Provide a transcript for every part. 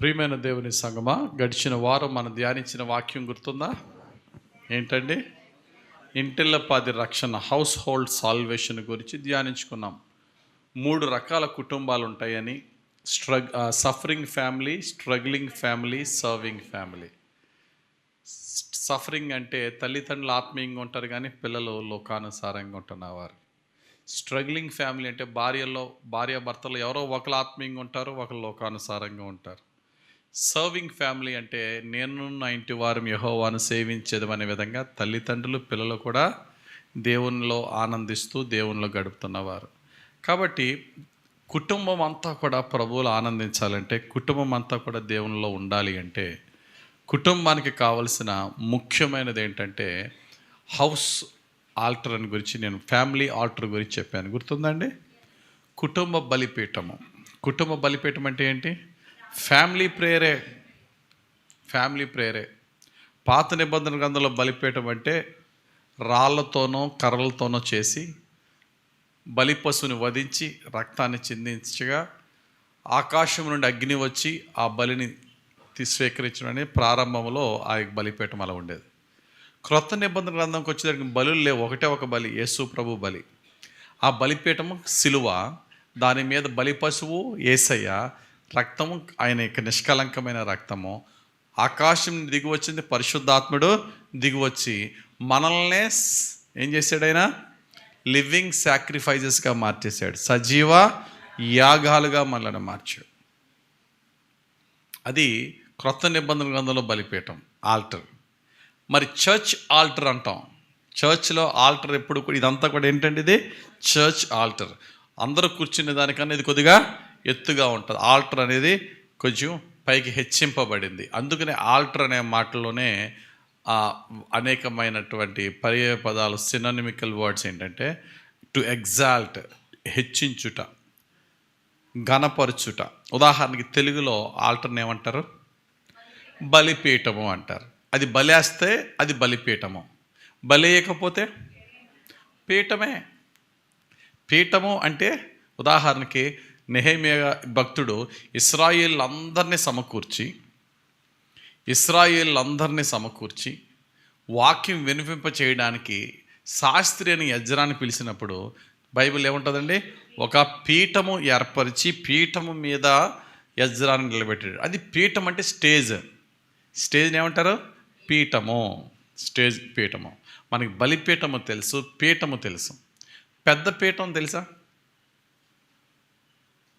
ప్రియమైన దేవుని సంగమా, గడిచిన వారం మనం ధ్యానించిన వాక్యం గుర్తుందా? ఏంటండి? ఇంటిల్లపాది రక్షణ, హౌస్ హోల్డ్ సాల్వేషన్ గురించి ధ్యానించుకున్నాం. 3 రకాల కుటుంబాలు ఉంటాయని, suffering family, struggling family, serving family. Suffering అంటే తల్లిదండ్రులు ఆత్మీయంగా ఉంటారు కానీ పిల్లలు లోకానుసారంగా ఉంటున్నవారు. స్ట్రగ్లింగ్ ఫ్యామిలీ అంటే భార్యాభర్తలు ఎవరో ఒకరు ఆత్మీయంగా ఉంటారు, ఒకరు లోకానుసారంగా ఉంటారు. సర్వింగ్ ఫ్యామిలీ అంటే నేను నా ఇంటి వారం యెహోవాను సేవించేదమనే విధంగా తల్లిదండ్రులు పిల్లలు కూడా దేవునిలో ఆనందిస్తూ దేవునిలో గడుపుతున్నవారు. కాబట్టి కుటుంబం అంతా కూడా ప్రభువులు ఆనందించాలంటే, కుటుంబం అంతా కూడా దేవునిలో ఉండాలి అంటే, కుటుంబానికి కావలసిన ముఖ్యమైనది ఏంటంటే హౌస్ ఆల్టర్ అని గురించి నేను ఫ్యామిలీ ఆల్టర్ గురించి చెప్పాను, గుర్తుందండి? కుటుంబ బలిపీఠము. కుటుంబ బలిపీఠం అంటే ఏంటి? ఫ్యామిలీ ప్రేయరే. పాత నిబంధన గ్రంథంలో బలిపీఠం అంటే రాళ్లతోనో కర్రలతోనో చేసి బలి పశువుని వధించి రక్తాన్ని చిందించగా ఆకాశం నుండి అగ్ని వచ్చి ఆ బలిని స్వీకరించడం అనేది ప్రారంభంలో ఆ బలిపీఠం అలా ఉండేది. క్రొత్త నిబంధన గ్రంథంకి వచ్చేసరికి బలులు లేవు, ఒకటే ఒక బలి, యేసు ప్రభు బలి. ఆ బలిపీఠము సిలువ, దాని మీద బలి పశువు యేసయ్య, రక్తము ఆయన యొక్క నిష్కలంకమైన రక్తము. ఆకాశం దిగి వచ్చింది, పరిశుద్ధాత్ముడు దిగివచ్చి మనల్నే ఏం చేశాడు? ఆయన లివింగ్ సాక్రిఫైజెస్గా మార్చేశాడు, సజీవ యాగాలుగా మనల్ని మార్చాడు. అది క్రొత్త నిబంధన గ్రంథంలో బలిపీఠం, ఆల్టర్. మరి చర్చ్ ఆల్టర్ అంటాం. చర్చ్లో ఆల్టర్ ఎప్పుడు కూడా, ఇదంతా కూడా ఏంటంటే ఇది చర్చ్ ఆల్టర్. అందరూ కూర్చునే దానికన్నా ఇది కొద్దిగా ఎత్తుగా ఉంటుంది. ఆల్టర్ అనేది కొంచెం పైకి హెచ్చింపబడింది. అందుకనే ఆల్టర్ అనే మాటలోనే అనేకమైనటువంటి పర్యాయ పదాలు, సినోనిమికల్ వర్డ్స్ ఏంటంటే టు ఎగ్జాల్ట్, హెచ్చించుట, ఘనపరచుట. ఉదాహరణకి తెలుగులో ఆల్టర్ని ఏమంటారు? బలిపీఠము అంటారు. అది బలేస్తే అది బలిపీఠము, బలేయకపోతే పీఠమే. పీఠము అంటే ఉదాహరణకి నెహెమ్యా భక్తుడు ఇశ్రాయేళ్ళందరినీ సమకూర్చి వాక్యం వినిపింప చేయడానికి శాస్త్రి అని యజ్రాన్ని పిలిచినప్పుడు బైబిల్ ఏముంటుందండి? ఒక పీఠము ఏర్పరిచి పీఠము మీద యజ్రాన్ని నిలబెట్టాడు. అది పీఠం అంటే స్టేజ్ని ఏమంటారు? పీఠము. పీఠము. మనకి బలిపీఠము తెలుసు, పీఠము తెలుసు. పెద్ద పీఠం తెలుసా?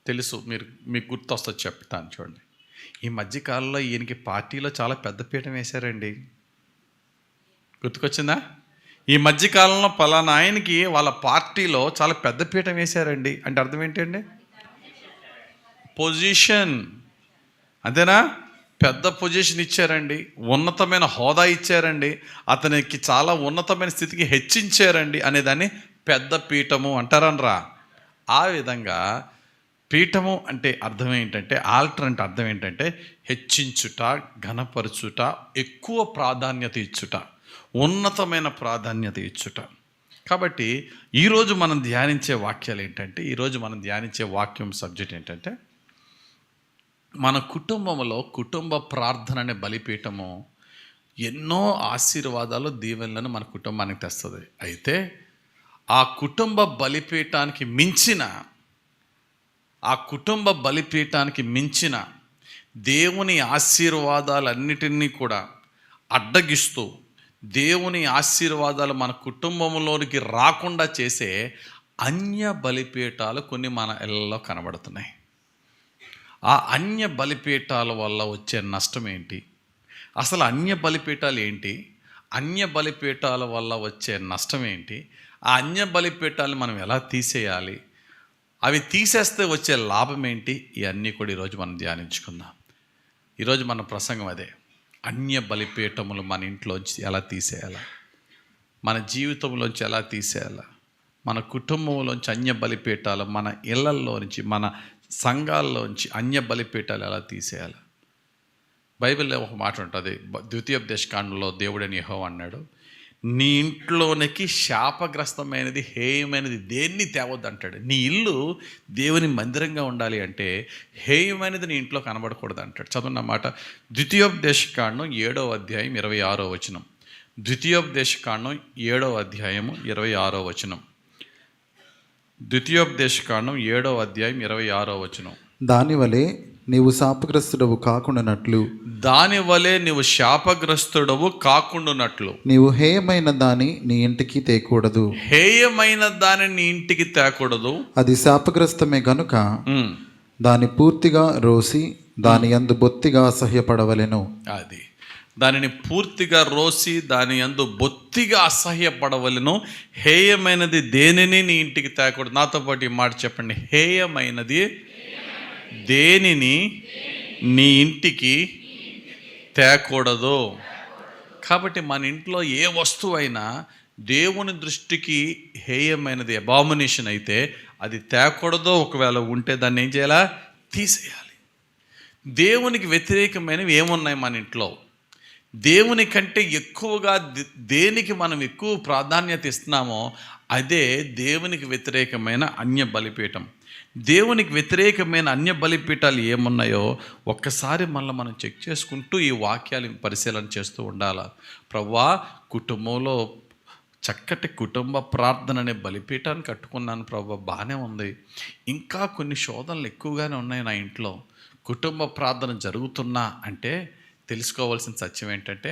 తెలుసు. మీకు గుర్తొస్తుంది, చెప్తాను చూడండి. ఈ మధ్యకాలంలో ఈయనకి పార్టీలో చాలా పెద్ద పీఠం వేశారండి. గుర్తుకొచ్చిందా? ఈ మధ్యకాలంలో పలానా ఆయనకి వాళ్ళ పార్టీలో చాలా పెద్ద పీఠం వేశారండి అంటే అర్థం ఏంటండి? పొజిషన్, అంతేనా? పెద్ద పొజిషన్ ఇచ్చారండి, ఉన్నతమైన హోదా ఇచ్చారండి, అతనికి చాలా ఉన్నతమైన స్థితికి హెచ్చించారండి అనేదాన్ని పెద్ద పీఠము అంటారనరా. ఆ విధంగా పీఠము అంటే అర్థం ఏంటంటే, ఆల్టర్ అంటే అర్థం ఏంటంటే హెచ్చించుట, ఘనపరచుట, ఎక్కువ ప్రాధాన్యత ఇచ్చుట, ఉన్నతమైన ప్రాధాన్యత ఇచ్చుట. కాబట్టి ఈరోజు మనం ధ్యానించే వాక్యాలు ఏంటంటే, ఈరోజు మనం ధ్యానించే వాక్యం సబ్జెక్ట్ ఏంటంటే, మన కుటుంబంలో కుటుంబ ప్రార్థన అనే బలిపీఠము ఎన్నో ఆశీర్వాదాలు, దీవెనలను మన కుటుంబానికి తెస్తుంది. అయితే ఆ కుటుంబ బలిపీఠానికి మించిన దేవుని ఆశీర్వాదాలన్నిటినీ కూడా అడ్డగిస్తూ, దేవుని ఆశీర్వాదాలు మన కుటుంబంలోనికి రాకుండా చేసే అన్య బలిపీఠాలు కొన్ని మన ఇళ్ళలో కనబడుతున్నాయి. ఆ అన్య బలిపీఠాల వల్ల వచ్చే నష్టం ఏంటి? అసలు అన్య బలిపీఠాలు ఏంటి? అన్య బలిపీఠాల వల్ల వచ్చే నష్టం ఏంటి? ఆ అన్య బలిపీఠాలను మనం ఎలా తీసేయాలి? అవి తీసేస్తే వచ్చే లాభం ఏంటి? ఇవన్నీ కూడా ఈరోజు మనం ధ్యానించుకుందాం. ఈరోజు మన ప్రసంగం అదే. అన్య బలిపీఠములు మన ఇంట్లోంచి ఎలా తీసేయాలా, మన జీవితంలోంచి ఎలా తీసేయాలా, మన కుటుంబంలోంచి అన్య బలిపీఠాలు, మన ఇళ్లల్లోంచి, మన సంఘాల్లోంచి అన్య బలిపీఠాలు ఎలా తీసేయాలి. బైబిల్లో ఒక మాట ఉంటుంది, ద్వితీయోపదేశకాండంలో దేవుడని యెహోవా అన్నాడు, నీ ఇంట్లోనికి శాపగ్రస్తమైనది, హేయమైనది దేన్ని తేవద్దు అంటాడు. నీ ఇల్లు దేవుని మందిరంగా ఉండాలి అంటే హేయమైనది నీ ఇంట్లో కనబడకూడదు అంటాడు. చదువున్న మాట ద్వితీయోపదేశకాండం 7వ అధ్యాయం 26వ వచనం. ద్వితీయోపదేశకాండం 7వ అధ్యాయము 26వ వచనం. ద్వితీయోపదేశకాండం 7వ అధ్యాయం 26వ వచనం. దానివలే నీవు శాపగ్రస్తుడవు కాకుండానట్లు, దానివలే నీవు శాపగ్రస్తుడవు కాకుండానట్లు, నీవు హేయమైన దాని నీ ఇంటికి తేకూడదు. హేయమైన దాని నీ ఇంటికి తేకూడదు. అది శాపగ్రస్తమే గనుక దాని పూర్తిగా రోసి దాని యందు బొత్తిగా అసహ్యపడవలెను. అది దానిని పూర్తిగా రోసి దాని యందు బొత్తిగా అసహ్యపడవలెను. హేయమైనది దేనిని నీ ఇంటికి తేకూడదు. నాతో పాటు ఈ మాట చెప్పండి, హేయమైనది దేనిని నీ ఇంటికి తేకూడదు. కాబట్టి మన ఇంట్లో ఏ వస్తువు అయినా దేవుని దృష్టికి హేయమైనది, అబామినేషన్ అయితే అది తేకూడదు. ఒకవేళ ఉంటే దాన్ని ఏం చేయాలా? తీసేయాలి. దేవునికి వ్యతిరేకమైనవి ఏమున్నాయి మన ఇంట్లో? దేవుని కంటే ఎక్కువగా దేనికి మనం ఎక్కువ ప్రాధాన్యత ఇస్తున్నామో అదే దేవునికి వ్యతిరేకమైన అన్య బలిపీఠం. దేవునికి వ్యతిరేకమైన అన్య బలిపీఠాలు ఏమున్నాయో ఒక్కసారి మళ్ళీ మనం చెక్ చేసుకుంటూ ఈ వాక్యాలను పరిశీలన చేస్తూ ఉండాలి. ప్రభువా, కుటుంబంలో చక్కటి కుటుంబ ప్రార్థన అనే బలిపీఠాన్ని కట్టుకున్నాను ప్రభు, బాగానే ఉంది. ఇంకా కొన్ని శోధనలు ఎక్కువగానే ఉన్నాయి నా ఇంట్లో. కుటుంబ ప్రార్థన జరుగుతున్నా అంటే తెలుసుకోవాల్సిన సత్యం ఏంటంటే,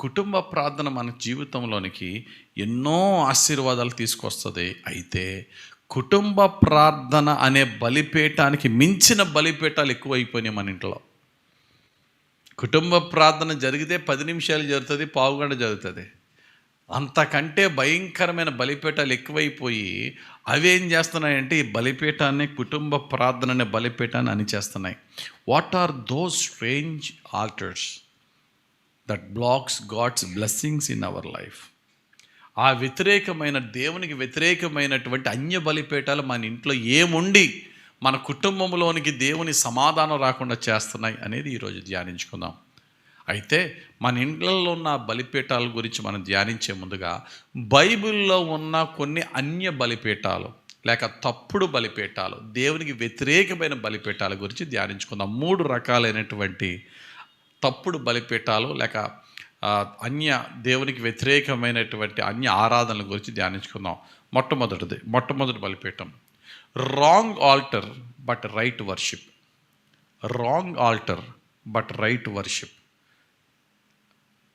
కుటుంబ ప్రార్థన మన జీవితంలోనికి ఎన్నో ఆశీర్వాదాలు తీసుకొస్తుంది. అయితే కుటుంబ ప్రార్థన అనే బలిపీఠానికి మించిన బలిపీఠాలు ఎక్కువైపోయినాయి మన ఇంట్లో. కుటుంబ ప్రార్థన జరిగితే 10 నిమిషాలు జరుగుతుంది, పావుగంట జరుగుతుంది. అంతకంటే భయంకరమైన బలిపీఠాలు ఎక్కువైపోయి అవి ఏం చేస్తున్నాయంటే ఈ బలిపీఠాన్ని, కుటుంబ ప్రార్థన అనే బలిపీఠాన్ని అణిచేస్తున్నాయి. What are those strange altars that blocks God's blessings in our life? ఆ వ్యతిరేకమైన, దేవునికి వ్యతిరేకమైనటువంటి అన్య బలిపీఠాలు మన ఇంట్లో ఏముండి మన కుటుంబంలోనికి దేవుని సమాధానం రాకుండా చేస్తున్నాయి అనేది ఈరోజు ధ్యానించుకుందాం. అయితే మన ఇండ్లలో ఉన్న బలిపీఠాల గురించి మనం ధ్యానించే ముందుగా బైబిల్లో ఉన్న కొన్ని అన్య బలిపీఠాలు లేక తప్పుడు బలిపీఠాలు, దేవునికి వ్యతిరేకమైన బలిపీఠాల గురించి ధ్యానించుకుందాం. 3 రకాలైనటువంటి తప్పుడు బలిపీఠాలు లేక అన్య దేవునికి వ్యతిరేకమైనటువంటి అన్య ఆరాధనల గురించి ధ్యానించుకుందాం. మొట్టమొదటి బలిపీఠం, wrong altar but right worship. Wrong altar but right worship.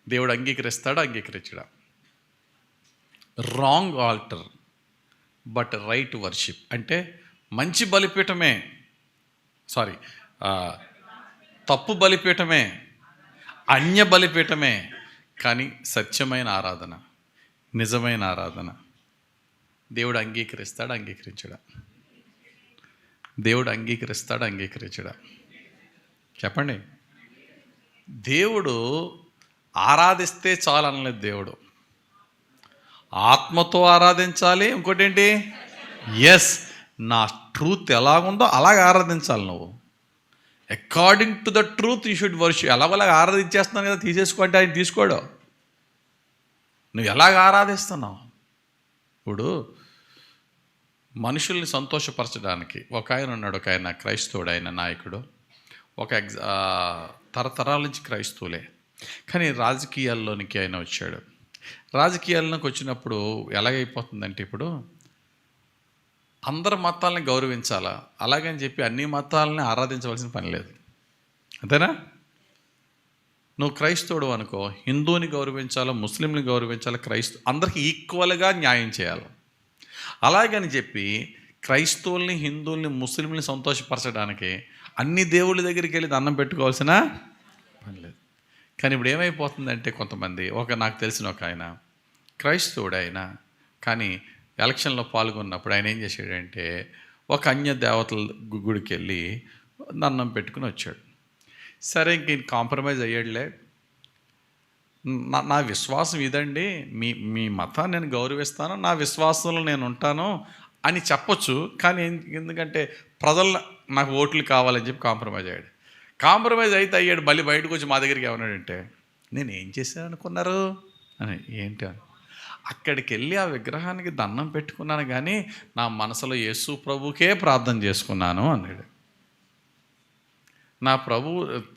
దేవుడు అంగీకరిస్తాడా? అంగీకరించడా? Wrong altar but right worship అంటే మంచి బలిపీఠమే, తప్పు బలిపీఠమే, అన్య బలిపీఠమే, కానీ సత్యమైన ఆరాధన, నిజమైన ఆరాధన దేవుడు అంగీకరిస్తాడా? అంగీకరించడా? దేవుడు అంగీకరిస్తాడా? అంగీకరించడా? చెప్పండి. దేవుడు ఆరాధిస్తే చాలు అనలేదు. దేవుడు ఆత్మతో ఆరాధించాలి. ఇంకోటి ఏంటి? ఎస్, నా ట్రూత్ ఎలాగుందో అలాగ ఆరాధించాలి. నువ్వు according to the truth you should worship. ఎలాగోలాగ ఆరాధించేస్తున్నాను కదా, తీసేసుకుంటే ఆయన తీసుకోడు. నువ్వు ఎలాగ ఆరాధిస్తున్నావు? ఇప్పుడు మనుషుల్ని సంతోషపరచడానికి ఒక ఆయన ఉన్నాడు. ఒక ఆయన క్రైస్తవుడు, ఆయన నాయకుడు, ఒక తరతరాల నుంచి క్రైస్తవులే, కానీ రాజకీయాల్లోనికి ఆయన వచ్చాడు. రాజకీయాల్లోకి వచ్చినప్పుడు ఎలాగైపోతుందంటే, ఇప్పుడు అందరు మతాలని గౌరవించాలా, అలాగని చెప్పి అన్ని మతాలని ఆరాధించవలసిన పని లేదు. అంతేనా? నువ్వు క్రైస్తవుడు అనుకో, హిందూని గౌరవించాలా, ముస్లింని గౌరవించాలా, అందరికి ఈక్వల్గా న్యాయం చేయాలి. అలాగని చెప్పి క్రైస్తవుల్ని, హిందువుల్ని, ముస్లింని సంతోషపరచడానికి అన్ని దేవుళ్ళ దగ్గరికి వెళ్ళి దండం పెట్టుకోవాల్సిన పని లేదు. కానీ ఇప్పుడు ఏమైపోతుందంటే, కొంతమంది, నాకు తెలిసిన ఒక ఆయన క్రైస్తవుడు ఆయన, కానీ ఎలక్షన్లో పాల్గొన్నప్పుడు ఆయన ఏం చేశాడంటే ఒక అన్య దేవతల గుడికి వెళ్ళి దండం పెట్టుకుని వచ్చాడు. సరే, ఇంక కాంప్రమైజ్ అయ్యాడులే. నా విశ్వాసం ఇదండి, మీ మతాన్ని నేను గౌరవిస్తాను, నా విశ్వాసంలో నేను ఉంటాను అని చెప్పొచ్చు. కానీ ఎందుకంటే ప్రజలు నాకు ఓట్లు కావాలని చెప్పి కాంప్రమైజ్ అయితే అయ్యాడు. మళ్ళీ బయటకు వచ్చి మా దగ్గరికి ఏమన్నాడంటే, నేను ఏం చేశాను అనుకున్నారు అని. ఏంటి? అక్కడికి వెళ్ళి ఆ విగ్రహానికి దండం పెట్టుకున్నాను కానీ నా మనసులో యేసు ప్రభుకే ప్రార్థన చేసుకున్నాను అన్నాడు. నా ప్రభు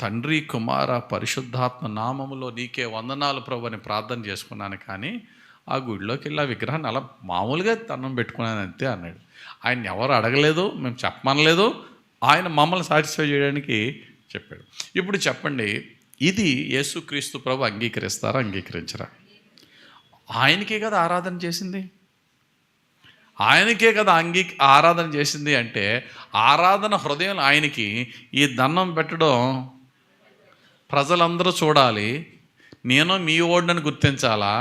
తండ్రి కుమార పరిశుద్ధాత్మ నామములో నీకే వందనాలు ప్రభు అని ప్రార్థన చేసుకున్నాను, కానీ ఆ గుడిలోకి వెళ్ళి ఆ విగ్రహాన్ని అలా మామూలుగా దండం పెట్టుకున్నాను అంతే అన్నాడు. ఆయన ఎవరు అడగలేదు, మేము చెప్పమనలేదు, ఆయన మమ్మల్ని సాటిస్ఫై చేయడానికి చెప్పాడు. ఇప్పుడు చెప్పండి, ఇది యేసుక్రీస్తు ప్రభు అంగీకరిస్తారా, అంగీకరించరా? ఆయనకే కదా ఆరాధన చేసింది, ఆయనకే కదా ఆరాధన చేసింది. అంటే ఆరాధన హృదయం ఆయనకి, ఈ దండం పెట్టడం ప్రజలందరూ చూడాలి, నేను మీ ఓడినని గుర్తించాలా,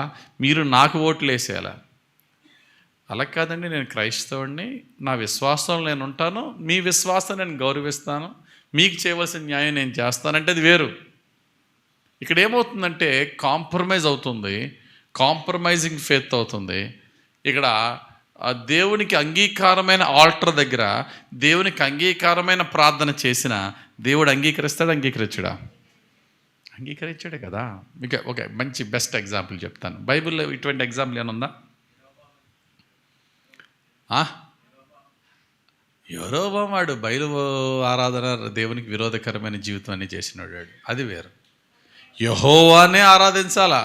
మీరు నాకు ఓట్లు వేసేయాలా? అలా కాదండి, నేను క్రైస్తవుడిని, నా విశ్వాసంలో నేను ఉంటాను, మీ విశ్వాసం నేను గౌరవిస్తాను, మీకు చేయవలసిన న్యాయం నేను చేస్తానంటే అది వేరు. ఇక్కడ ఏమవుతుందంటే కాంప్రమైజ్ అవుతుంది, కాంప్రమైజింగ్ ఫెయిత్ అవుతుంది. ఇక్కడ దేవునికి అంగీకారమైన ఆల్టర్ దగ్గర దేవునికి అంగీకారమైన ప్రార్థన చేసిన దేవుడు అంగీకరిస్తాడు, అంగీకరించడా? అంగీకరించాడే కదా. మీకు ఒక మంచి బెస్ట్ ఎగ్జాంపుల్ చెప్తాను. బైబిల్లో ఇటువంటి ఎగ్జాంపుల్ ఏమన్నా? యెరొబోమాడు బయలు ఆరాధన, దేవునికి విరోధకరమైన జీవితం అన్ని చేసినాడు, అది వేరు. యెహోవానే ఆరాధించాలా,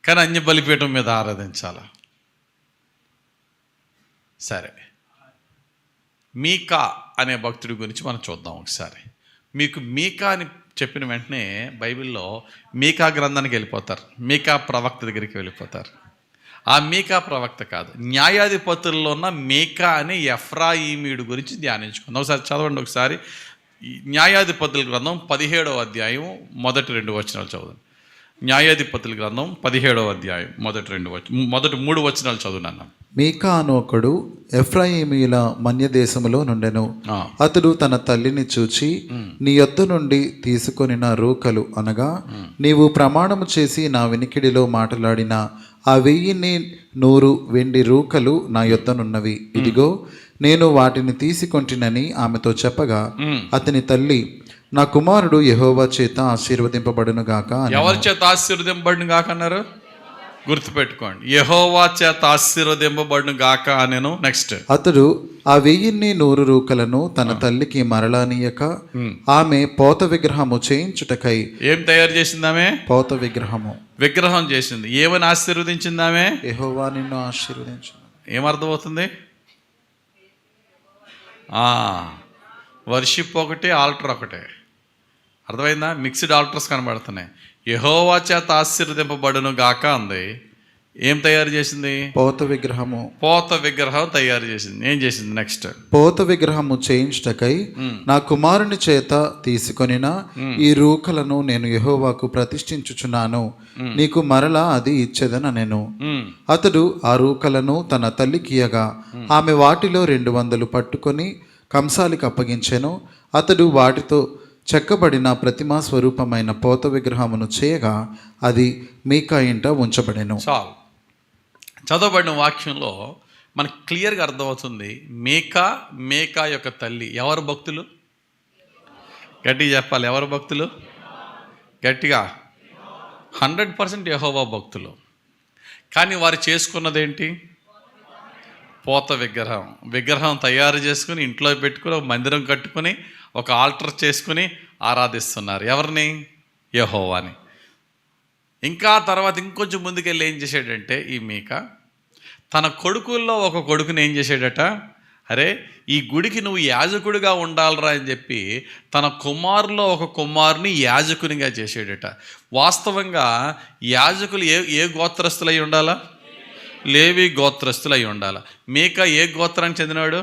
కానీ అన్య బలిపీఠం మీద ఆరాధించాలా? సరే, మీకా అనే భక్తుడి గురించి మనం చూద్దాం ఒకసారి. మీకు మీకా అని చెప్పిన వెంటనే బైబిల్లో మీకా గ్రంథానికి వెళ్ళిపోతారు, మీకా ప్రవక్త దగ్గరికి వెళ్ళిపోతారు. ఆ మీకా ప్రవక్త కాదు, న్యాయాధిపతుల్లో ఉన్న మీకా అనే ఎఫ్రాయిమీయుడు గురించి ధ్యానించుకుందాం. ఒకసారి చదవండి, ఒకసారి న్యాయాధిపతుల గ్రంథం 17వ అధ్యాయం మొదటి 2 వచనాలు చదవండి. న్యాయాధిపతుల గ్రంథం 17వ అధ్యాయం మొదటి 3 వచనాలు చదువునన్నా. మీకా అను ఒకడు ఎఫ్రాయిమీయుల మన్య దేశములో నుండెను. అతడు తన తల్లిని చూచి, నీ యొద్ద నుండి తీసుకొనిన రూకలు అనగా నీవు ప్రమాణము చేసి నా వినికిడిలో మాట్లాడిన ఆ 1100 వెండి రూకలు నా యొద్దనున్నవి. ఇదిగో నేను వాటిని తీసుకొంటినని ఆమెతో చెప్పగా, అతని తల్లి, నా కుమారుడు యెహోవా చేత ఆశీర్వదింపబడును గాక. ఎవరి చేత ఆశీర్వదింపబడును గాక అన్నారు? గుర్తుపెట్టుకోండి, యెహోవా చేత ఆశీర్వదింపబడును గాక అనేను. నెక్స్ట్, అతడు ఆ 1100 రూకలను తన తల్లికి మరలానీయక ఆమె పోత విగ్రహము చేయించుటకై. ఏం తయారు చేసింది ఆమె? పోత విగ్రహం చేసింది. ఏమని ఆశీర్వదించింది ఆమె? యెహోవా నిన్ను ఆశీర్వదించు. ఏమర్థమవుతుంది? వర్షిప్ ఒకటి, ఆల్టర్ ఒకటే. అర్థమైందా? మిక్స్డ్ ఆల్టర్స్ కనబడుతున్నాయి. యెహోవా చేత ఆశీర్వదింపబడును గాక అంది. ఏం తయారు చేసింది? పోత విగ్రహం తయారు చేసింది. ఏం చేసింది నెక్స్ట్? పోత విగ్రహము చేయించుటకై నా కుమారుని చేత తీసుకొనిన ఈ రూకలను నేను యెహోవాకు ప్రతిష్ఠించుచున్నాను, నీకు మరలా అది ఇచ్చేదన నేను. అతడు ఆ రూకలను తన తల్లికియగా ఆమె వాటిలో 200 పట్టుకొని కంసాలికి అప్పగించెను. అతడు వాటితో చెక్కబడిన ప్రతిమా స్వరూపమైన పోత విగ్రహమును చేయగా అది మీకా ఇంట ఉంచబడెను. చాలు. చదవబడిన వాక్యంలో మనకు క్లియర్గా అర్థమవుతుంది, మేకా యొక్క తల్లి ఎవరు భక్తులు? గట్టిగా చెప్పాలి, ఎవరు భక్తులు? గట్టిగా 100% యెహోవా భక్తులు. కానీ వారు చేసుకున్నదేంటి? పోత విగ్రహం తయారు చేసుకుని ఇంట్లో పెట్టుకుని ఒక మందిరం కట్టుకుని ఒక ఆల్టర్ చేసుకుని ఆరాధిస్తున్నారు. ఎవరిని? యెహోవాని. ఇంకా తర్వాత ఇంకొంచెం ముందుకెళ్ళి ఏం చేశాడంటే, ఈ మీకా తన కొడుకుల్లో ఒక కొడుకుని ఏం చేశాడట, అరే ఈ గుడికి నువ్వు యాజకుడిగా ఉండాలరా అని చెప్పి తన కుమారులో ఒక కుమారుని యాజకునిగా చేసాడట. వాస్తవంగా యాజకులు ఏ గోత్రస్తులై ఉండాలా? లేవి గోత్రస్తులు అయి ఉండాలి. మీకా ఏ గోత్రానికి చెందినవాడు?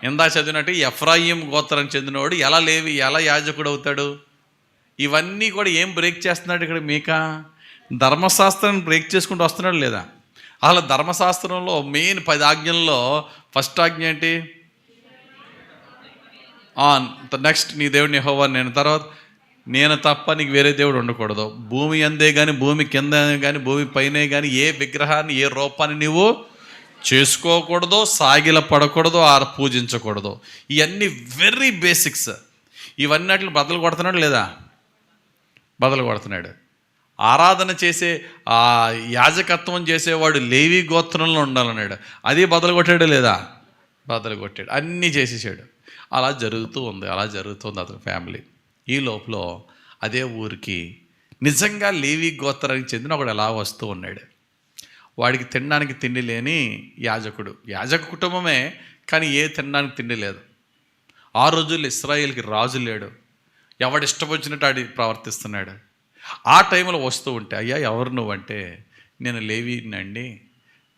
ఇందా చదివినట్టు ఎఫ్రాయిం గోత్రానికి చెందినవాడు. ఎలా యాజకుడు అవుతాడు? ఇవన్నీ కూడా ఏం బ్రేక్ చేస్తున్నాడు ఇక్కడ? మీకా ధర్మశాస్త్రాన్ని బ్రేక్ చేసుకుంటూ వస్తున్నాడు లేదా? అసలు ధర్మశాస్త్రంలో మెయిన్ 10 ఆజ్ఞల్లో ఫస్ట్ ఆజ్ఞ ఏంటి? నెక్స్ట్, నీ దేవుడిని యెహోవా నేను. తర్వాత, నేను తప్ప నీకు వేరే దేవుడు ఉండకూడదు. భూమి అందే కానీ, భూమి కింద కానీ, భూమి పైనే కానీ ఏ విగ్రహాన్ని, ఏ రూపాన్ని నువ్వు చేసుకోకూడదు, సాగిల పడకూడదు, పూజించకూడదు. ఇవన్నీ వెరీ బేసిక్స్. ఇవన్నీ బదులు కొడుతున్నాడు లేదా? బదులు కొడుతున్నాడు. ఆరాధన చేసే ఆ యాజకత్వం చేసేవాడు లేవి గోత్రంలో ఉండాలన్నాడు. అది బదులు కొట్టాడు లేదా? బదులు కొట్టాడు, అన్నీ చేసేసాడు. అలా జరుగుతుంది అతని ఫ్యామిలీ. ఈ లోపల అదే ఊరికి నిజంగా లేవి గోత్రానికి చెందిన ఒకడు ఎలా వస్తూ ఉన్నాడు. వాడికి తినడానికి తిండి లేని యాజక కుటుంబమే, కానీ తినడానికి తిండి లేదు. ఆ రోజుల్లో ఇశ్రాయేల్కి రాజు లేడు, ఎవడిష్టం వచ్చినట్టు ఆడి ప్రవర్తిస్తున్నాడు. ఆ టైంలో వస్తూ ఉంటే, అయ్యా ఎవరు నువ్వంటే, నేను లేవీనండి,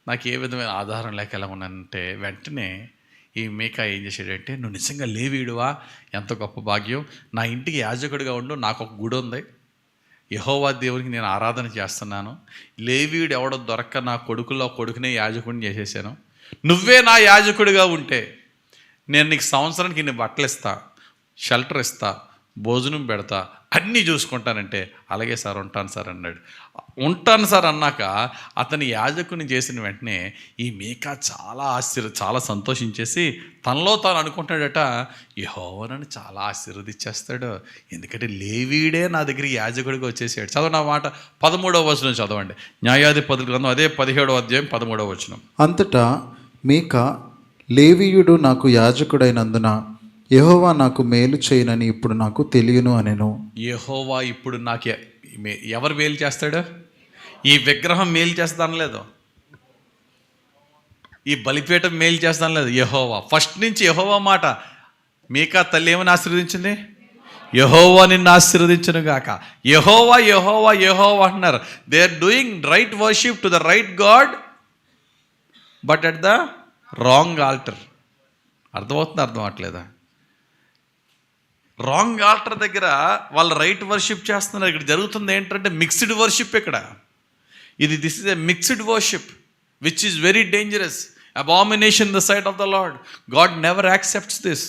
నాకు ఏ విధమైన ఆధారం లేక ఎలా ఉన్నానంటే, వెంటనే ఈ మీకా ఏం చేశాడంటే, నువ్వు నిజంగా లేవీడువా, ఎంత గొప్ప భాగ్యం, నా ఇంటికి యాజకుడిగా ఉండు, నాకు ఒక గుడి ఉంది, యెహోవా దేవునికి నేను ఆరాధన చేస్తున్నాను, లేవీయుడు ఎవడో దొరక్క నా కొడుకునే యాజకుడిని చేసేసాను, నువ్వే నా యాజకుడిగా ఉంటే నేను నీకు సంవత్సరానికి ఇన్ని బట్టలు ఇస్తా, షెల్టర్ ఇస్తా, భోజనం పెడతా, అన్నీ చూసుకుంటానంటే, అలాగే సార్ ఉంటాను సార్ అన్నాడు. ఉంటాను సార్ అన్నాక అతని యాజకుని చేసిన వెంటనే ఈ మీకా చాలా సంతోషించేసి తనలో తాను అనుకుంటాడట, యెహోవా నన్ను చాలా ఆశీర్వదించేస్తాడు, ఎందుకంటే లేవీడే నా దగ్గర యాజకుడిగా వచ్చేసాడు. చదవ నా మాట 13వ వచనం చదవండి. న్యాయాధిపతుల గ్రంథం అదే 17వ అధ్యాయం 13వ వచనం. అంతటా మీకా, లేవీయుడు నాకు యాజకుడైనందున యెహోవా నాకు మేలు చేయనని ఇప్పుడు నాకు తెలియను అనెను. యెహోవా ఇప్పుడు నాకు ఎవరు మేలు చేస్తాడు? ఈ విగ్రహం మేలు చేస్తాను లేదు, ఈ బలిపీఠం మేలు చేస్తాను లేదు, యెహోవా. ఫస్ట్ నుంచి యెహోవా మాట. మీకా తల్లి ఏమని ఆశీర్వదించింది? యెహోవా నిన్ను ఆశీర్వదించును గాక. యెహోవా యెహోవా యెహోవా అంటున్నారు. They are doing right worship to the right God, but at the wrong altar. అర్థమవుతుంది? అర్థం అవట్లేదా? రాంగ్ ఆల్టర్ దగ్గర వాళ్ళు రైట్ వర్షిప్ చేస్తున్నారు. ఇక్కడ జరుగుతుంది ఏంటంటే mixed worship. This is a mixed worship which is very dangerous, abomination in the sight of the Lord. God never accepts this.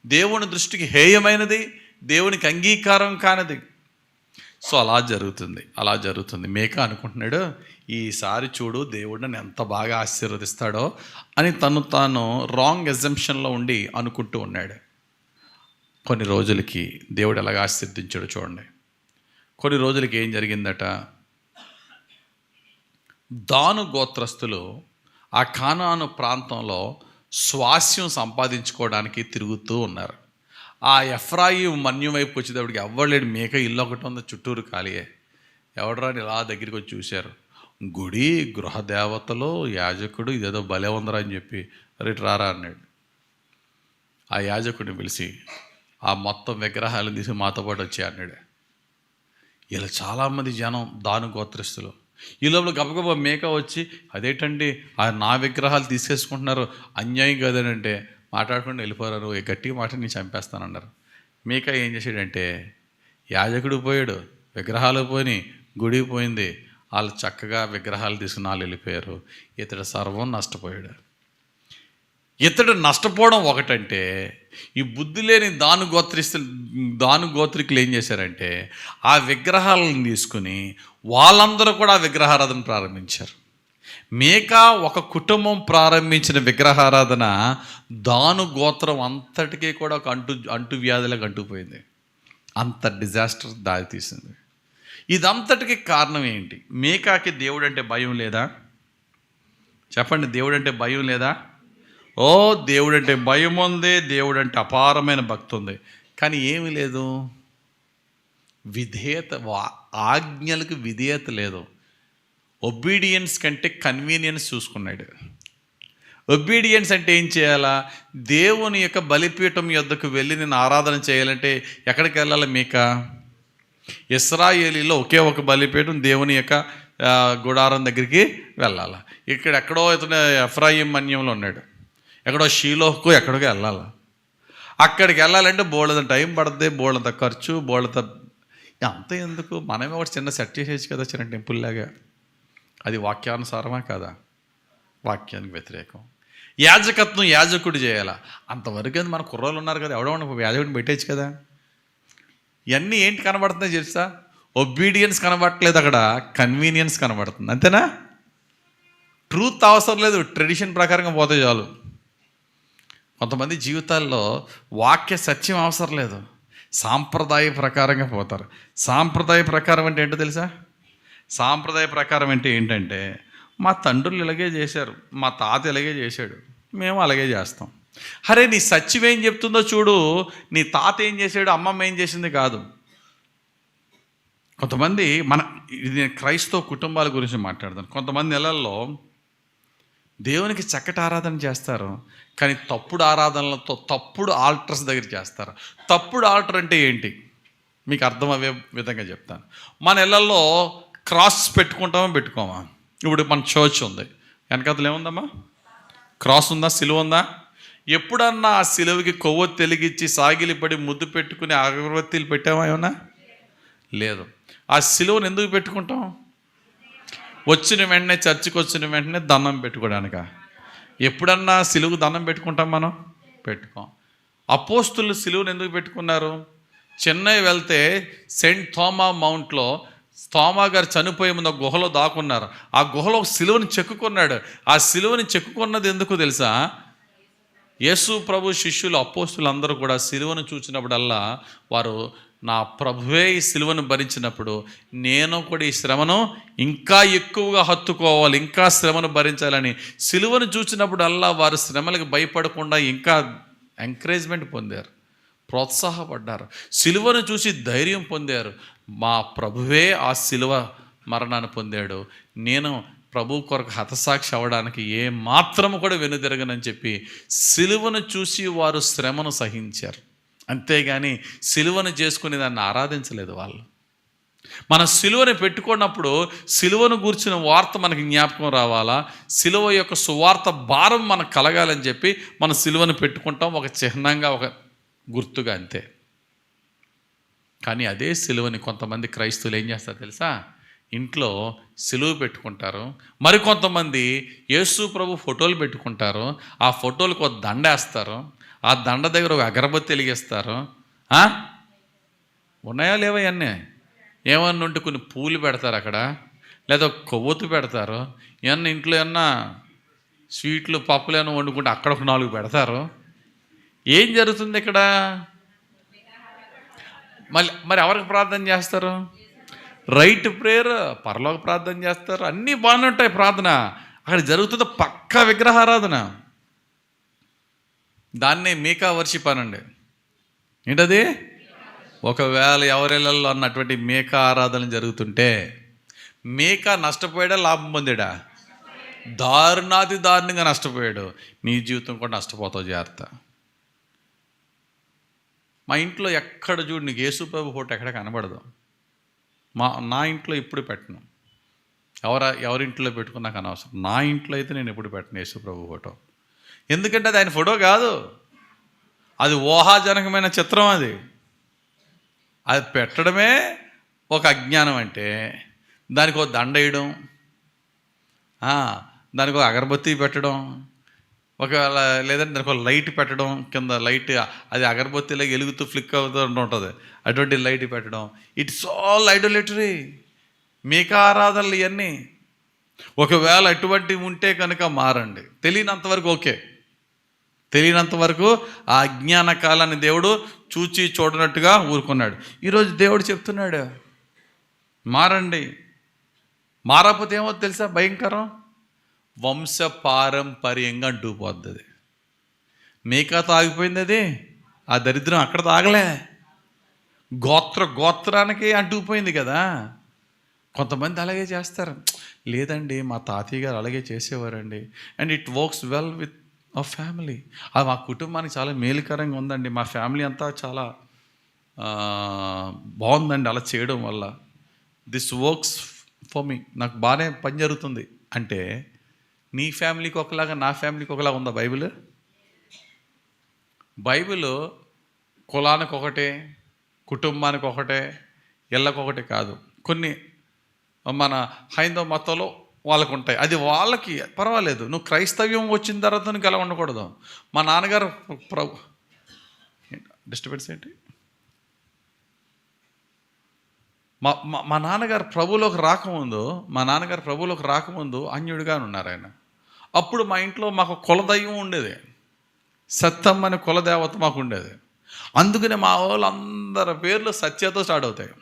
దేవుని దృష్టికి హేయమైనది, దేవునికి అంగీకారం కానిది. సో అలా జరుగుతుంది. మీకా అనుకుంటున్నాడు, ఈసారి చూడు దేవుడు నన్ను ఎంత బాగా ఆశీర్వదిస్తాడో అని తాను రాంగ్ ఎజంప్షన్లో ఉండి అనుకుంటూ ఉన్నాడు. కొన్ని రోజులకి దేవుడు ఎలాగ ఆశీర్వదించాడు చూడండి. కొన్ని రోజులకి ఏం జరిగిందట, దాను గోత్రస్తులు ఆ కానాను ప్రాంతంలో స్వాస్యం సంపాదించుకోవడానికి తిరుగుతూ ఉన్నారు. ఆ ఎఫ్రాయిం మన్యం వైపు వచ్చేటప్పటికి ఎవ్వలేడు. మీకా ఇల్లు ఒకటి ఉంది, చుట్టూరు ఖాళీయే. ఎవడరాని ఇలా దగ్గరికి వచ్చి చూశారు. గుడి, గృహదేవతలు, యాజకుడు, ఇదేదో భలే ఉందరా అని చెప్పి రేటు రారా అన్నాడు. ఆ యాజకుడిని పిలిచి ఆ మొత్తం విగ్రహాలను తీసి మాతో పాటు వచ్చి అన్నాడు. ఇలా చాలామంది జనం దాను గోత్రస్తులు. ఈ లోపల గబగబా మీకా వచ్చి, అదేంటండి నా విగ్రహాలు తీసేసుకుంటున్నారు, అన్యాయం కాదనంటే మాట్లాడకుండా వెళ్ళిపోయారు, గట్టిగా మాట నేను చంపేస్తానన్నారు. మీకా ఏం చేశాడంటే, యాజకుడు పోయాడు, విగ్రహాలు పోయి, గుడి పోయింది, వాళ్ళు చక్కగా విగ్రహాలు తీసుకుని వాళ్ళు వెళ్ళిపోయారు. ఇతడు సర్వం నష్టపోయాడు. ఇతడు నష్టపోవడం ఒకటంటే, ఈ బుద్ధి లేని దాను గోత్రికులు ఏం చేశారంటే ఆ విగ్రహాలను తీసుకుని వాళ్ళందరూ కూడా విగ్రహారాధన ప్రారంభించారు. మీకా ఒక కుటుంబం ప్రారంభించిన విగ్రహారాధన దాను గోత్రం అంతటికీ కూడా ఒక అంటు వ్యాధులకు అంటుపోయింది. అంత డిజాస్టర్ దారితీసింది. ఇదంతటికి కారణం ఏంటి? మీకాకి దేవుడు అంటే భయం లేదా? చెప్పండి, దేవుడు అంటే భయం లేదా? దేవుడు అంటే భయం ఉంది, దేవుడు అంటే అపారమైన భక్తి ఉంది, కానీ ఏమీ లేదు, ఆజ్ఞలకు విధేయత లేదు. ఒబీడియన్స్ కంటే కన్వీనియన్స్ చూసుకున్నాడు. ఒబీడియన్స్ అంటే ఏం చేయాలా? దేవుని యొక్క బలిపీఠం యొద్దకు వెళ్ళి నేను ఆరాధన చేయాలంటే ఎక్కడికి వెళ్ళాలి? మీకా ఇశ్రాయేలీలో ఒకే ఒక బలిపీఠం, దేవుని యొక్క గుడారం దగ్గరికి వెళ్ళాలి. ఎక్కడో ఇతను ఎఫ్రాయిం మన్యంలో ఉన్నాడు, ఎక్కడో షీలోహ్కు ఎక్కడికో వెళ్ళాలి. అక్కడికి వెళ్ళాలంటే బోళ్ళంత టైం పడుతుంది, బోళ్ళంత ఖర్చు, అంత ఎందుకు? మనమే ఒకటి చిన్న సెట్ చేసేసి కదా, చిన్న టెంపుల్ లాగా. అది వాక్యానుసారమా కాదా? వాక్యానికి వ్యతిరేకం. యాజకత్వం యాజకుడు చేయాలా? అంతవరకు మన కుర్రోళ్ళు ఉన్నారు కదా, ఎవడో యాజకుడిని పెట్టేచ్చు కదా. ఇవన్నీ ఏంటి కనబడుతున్నాయి తెలుసా? ఒబీడియన్స్ కనబడట్లేదు, అక్కడ కన్వీనియన్స్ కనబడుతుంది. అంతేనా? ట్రూత్ అవసరం లేదు, ట్రెడిషన్ ప్రకారంగా పోతే చాలు. కొంతమంది జీవితాల్లో వాక్య సత్యం అవసరం లేదు, సాంప్రదాయ ప్రకారంగా పోతారు. సాంప్రదాయ ప్రకారం అంటే ఏంటో తెలుసా? సాంప్రదాయ ప్రకారం అంటే ఏంటంటే, మా తండ్రులు ఇలాగే చేశారు, మా తాత ఇలాగే చేశాడు, మేము అలాగే చేస్తాం. అరే నీ సత్యం ఏం చెప్తుందో చూడు, నీ తాత ఏం చేశాడు, అమ్మమ్మ ఏం చేసింది కాదు. కొంతమంది ఇది నేను క్రైస్తవ కుటుంబాల గురించి మాట్లాడతాను. కొంతమంది నెలల్లో దేవునికి చక్కటి ఆరాధన చేస్తారు, కానీ తప్పుడు ఆరాధనలతో తప్పుడు ఆల్టర్స్ దగ్గర చేస్తారు. తప్పుడు ఆల్టర్ అంటే ఏంటి మీకు అర్థమయ్యే విధంగా చెప్తాను. మన ఇళ్ళల్లో క్రాస్ పెట్టుకోమా? ఇప్పుడు మన చర్చ్ ఉంది, వెనకాతలు ఏముందమ్మా? క్రాస్ ఉందా? సిలువ ఉందా? ఎప్పుడన్నా ఆ సిలువకి కొవ్వొత్తి వెలిగించి సాగిలిపడి ముద్దు పెట్టుకుని అగరబత్తీలు పెట్టామా? ఏమన్నా లేదు. ఆ సిలువను ఎందుకు పెట్టుకుంటాం? వచ్చిన వెంటనే, చర్చికి వచ్చిన వెంటనే దండం పెట్టుకోవడానిక? ఎప్పుడన్నా సిలువు దండం పెట్టుకుంటాం మనం? పెట్టుకోం. అపోస్తులు సిలువను ఎందుకు పెట్టుకున్నారు? చెన్నై వెళ్తే సెయింట్ థోమా మౌంట్లో థోమా గారు చనిపోయే ముందు గుహలో దాక్కున్నారు. ఆ గుహలో సిలువని చెక్కుకున్నాడు. ఆ సిలువని చెక్కుకున్నది ఎందుకు తెలుసా? యేసు ప్రభు శిష్యులు, అపోస్తులు అందరూ కూడా సిలువను చూసినప్పుడల్లా వారు, నా ప్రభువే ఈ సిలువను భరించినప్పుడు నేను కూడా ఈ శ్రమను ఇంకా ఎక్కువగా హత్తుకోవాలి, ఇంకా శ్రమను భరించాలని సిలువను చూసినప్పుడల్లా వారు శ్రమలకు భయపడకుండా ఇంకా ఎంకరేజ్మెంట్ పొందారు, ప్రోత్సాహపడ్డారు. సిలువను చూసి ధైర్యం పొందారు. మా ప్రభువే ఆ సిలువ మరణాన్ని పొందాడు, నేను ప్రభు కొరకు హతసాక్షి అవ్వడానికి ఏ మాత్రము కూడా వెనుదిరగనని చెప్పి సిలువను చూసి వారు శ్రమను సహించారు. అంతేగాని సిలువను చేసుకుని దాన్ని ఆరాధించలేదు వాళ్ళు. మన సిలువని పెట్టుకున్నప్పుడు సిలువను గూర్చిన వార్త మనకి జ్ఞాపకం రావాలా, సిలువ యొక్క సువార్త భారం మనకు కలగాలని చెప్పి మన సిలువను పెట్టుకుంటాం, ఒక చిహ్నంగా, ఒక గుర్తుగా, అంతే. కానీ అదే సిలువని కొంతమంది క్రైస్తవులు ఏం చేస్తారు తెలుసా? ఇంట్లో సిలువ పెట్టుకుంటారు. మరికొంతమంది యేసు ప్రభు ఫోటోలు పెట్టుకుంటారు. ఆ ఫోటోలకు ఒక దండ వేస్తారు, ఆ దండ దగ్గర ఒక అగరబత్తి వెలిగిస్తారు. ఉన్నాయా లేవా? అన్నీ ఏమన్నా ఉంటే కొన్ని పూలు పెడతారు అక్కడ, లేదా కొవ్వొత్తు పెడతారు. ఏమన్నా ఇంట్లో ఏమన్నా స్వీట్లు పప్పులు ఏమన్నా వండుకుంటే అక్కడ ఒక 4 పెడతారు. ఏం జరుగుతుంది ఇక్కడ? మరి ఎవరికి ప్రార్థన చేస్తారు? రైట్ ప్రేయర్, పరలోక ప్రార్థన చేస్తారు, అన్నీ బాగానే ఉంటాయి ప్రార్థన. అక్కడ జరుగుతుంది పక్కా విగ్రహారాధన. దాన్నే మీకా వర్షిప్ అనండి. ఏంటది? ఒకవేళ ఎవరిళ్ళల్లో అన్నటువంటి మేకా ఆరాధన జరుగుతుంటే మేకా నష్టపోయాడా, లాభం పొందాడా? దారుణంగా నష్టపోయాడు. నీ జీవితం కూడా నష్టపోతావు, జాగ్రత్త. మా ఇంట్లో ఎక్కడ చూడు నీకు యేసుప్రభు ఫోటో ఎక్కడ కనబడదు. నా ఇంట్లో ఎప్పుడు పెట్టను, ఎవరింట్లో పెట్టుకుని నాకు అనవసరం. నా ఇంట్లో అయితే నేను ఎప్పుడు పెట్టను యేసుప్రభు ఫోటో. ఎందుకంటే అది ఆయన ఫోటో కాదు, అది ఊహాజనకమైన చిత్రం. అది పెట్టడమే ఒక అజ్ఞానం. అంటే దానికి ఒక దండ వేయడం, దానికి ఒక అగరబత్తి పెట్టడం, ఒకవేళ లేదంటే దానికి ఒక లైట్ పెట్టడం, కింద లైట్ అది అగరబత్తిలో వెలుగుతూ ఫ్లిక్ అవుతూ ఉంటుంది, అటువంటి లైట్ పెట్టడం. ఇట్స్ ఆల్ ఐడోలేటరీ, మీకా ఆరాధనలు ఇవన్నీ. ఒకవేళ అటువంటివి ఉంటే కనుక మారండి. తెలియనంతవరకు ఓకే, తెలియనంతవరకు ఆ అజ్ఞాన కాలాన్ని దేవుడు చూచి చూడనట్టుగా ఊరుకున్నాడు. ఈరోజు దేవుడు చెప్తున్నాడు, మారండి. మారకపోతే ఏమో తెలుసా? భయంకరం, వంశపారంపర్యంగా అంటుకుపోద్ది. మీకా తాగిపోయింది అది, ఆ దరిద్రం అక్కడ తాగలే, గోత్రానికి అంటుకుపోయింది కదా. కొంతమంది అలాగే చేస్తారు. లేదండి మా తాతయ్య గారు అలాగే చేసేవారండి, and it works well with ఆ ఫ్యామిలీ. అది మా కుటుంబానికి చాలా మేలుకరంగా ఉందండి, మా ఫ్యామిలీ అంతా చాలా బాగుందండి అలా చేయడం వల్ల. దిస్ వర్క్స్ ఫర్ మీ, నాకు బాగానే పని జరుగుతుంది అంటే నీ ఫ్యామిలీకి ఒకలాగా నా ఫ్యామిలీకి ఒకలాగా ఉందా బైబిల్? బైబిల్ కులానికి ఒకటే, కుటుంబానికి ఒకటే, ఇళ్ళకొకటి కాదు. కొన్ని మన హైందవ మతంలో వాళ్ళకు ఉంటాయి, అది వాళ్ళకి పర్వాలేదు. నువ్వు క్రైస్తవ్యం వచ్చిన తర్వాత నీకు ఎలా ఉండకూడదు. మా నాన్నగారు డిస్టర్బెన్స్ ఏంటి? మా నాన్నగారు ప్రభువులోకి రాకముందు అన్యుడిగా ఉన్నారు ఆయన. అప్పుడు మా ఇంట్లో మాకు కులదైవం ఉండేది, సత్తమ్మ అనే కులదేవత మాకు ఉండేది. అందుకనే మా వాళ్ళందరి పేర్లు సత్యతో స్టార్ట్ అవుతాయి.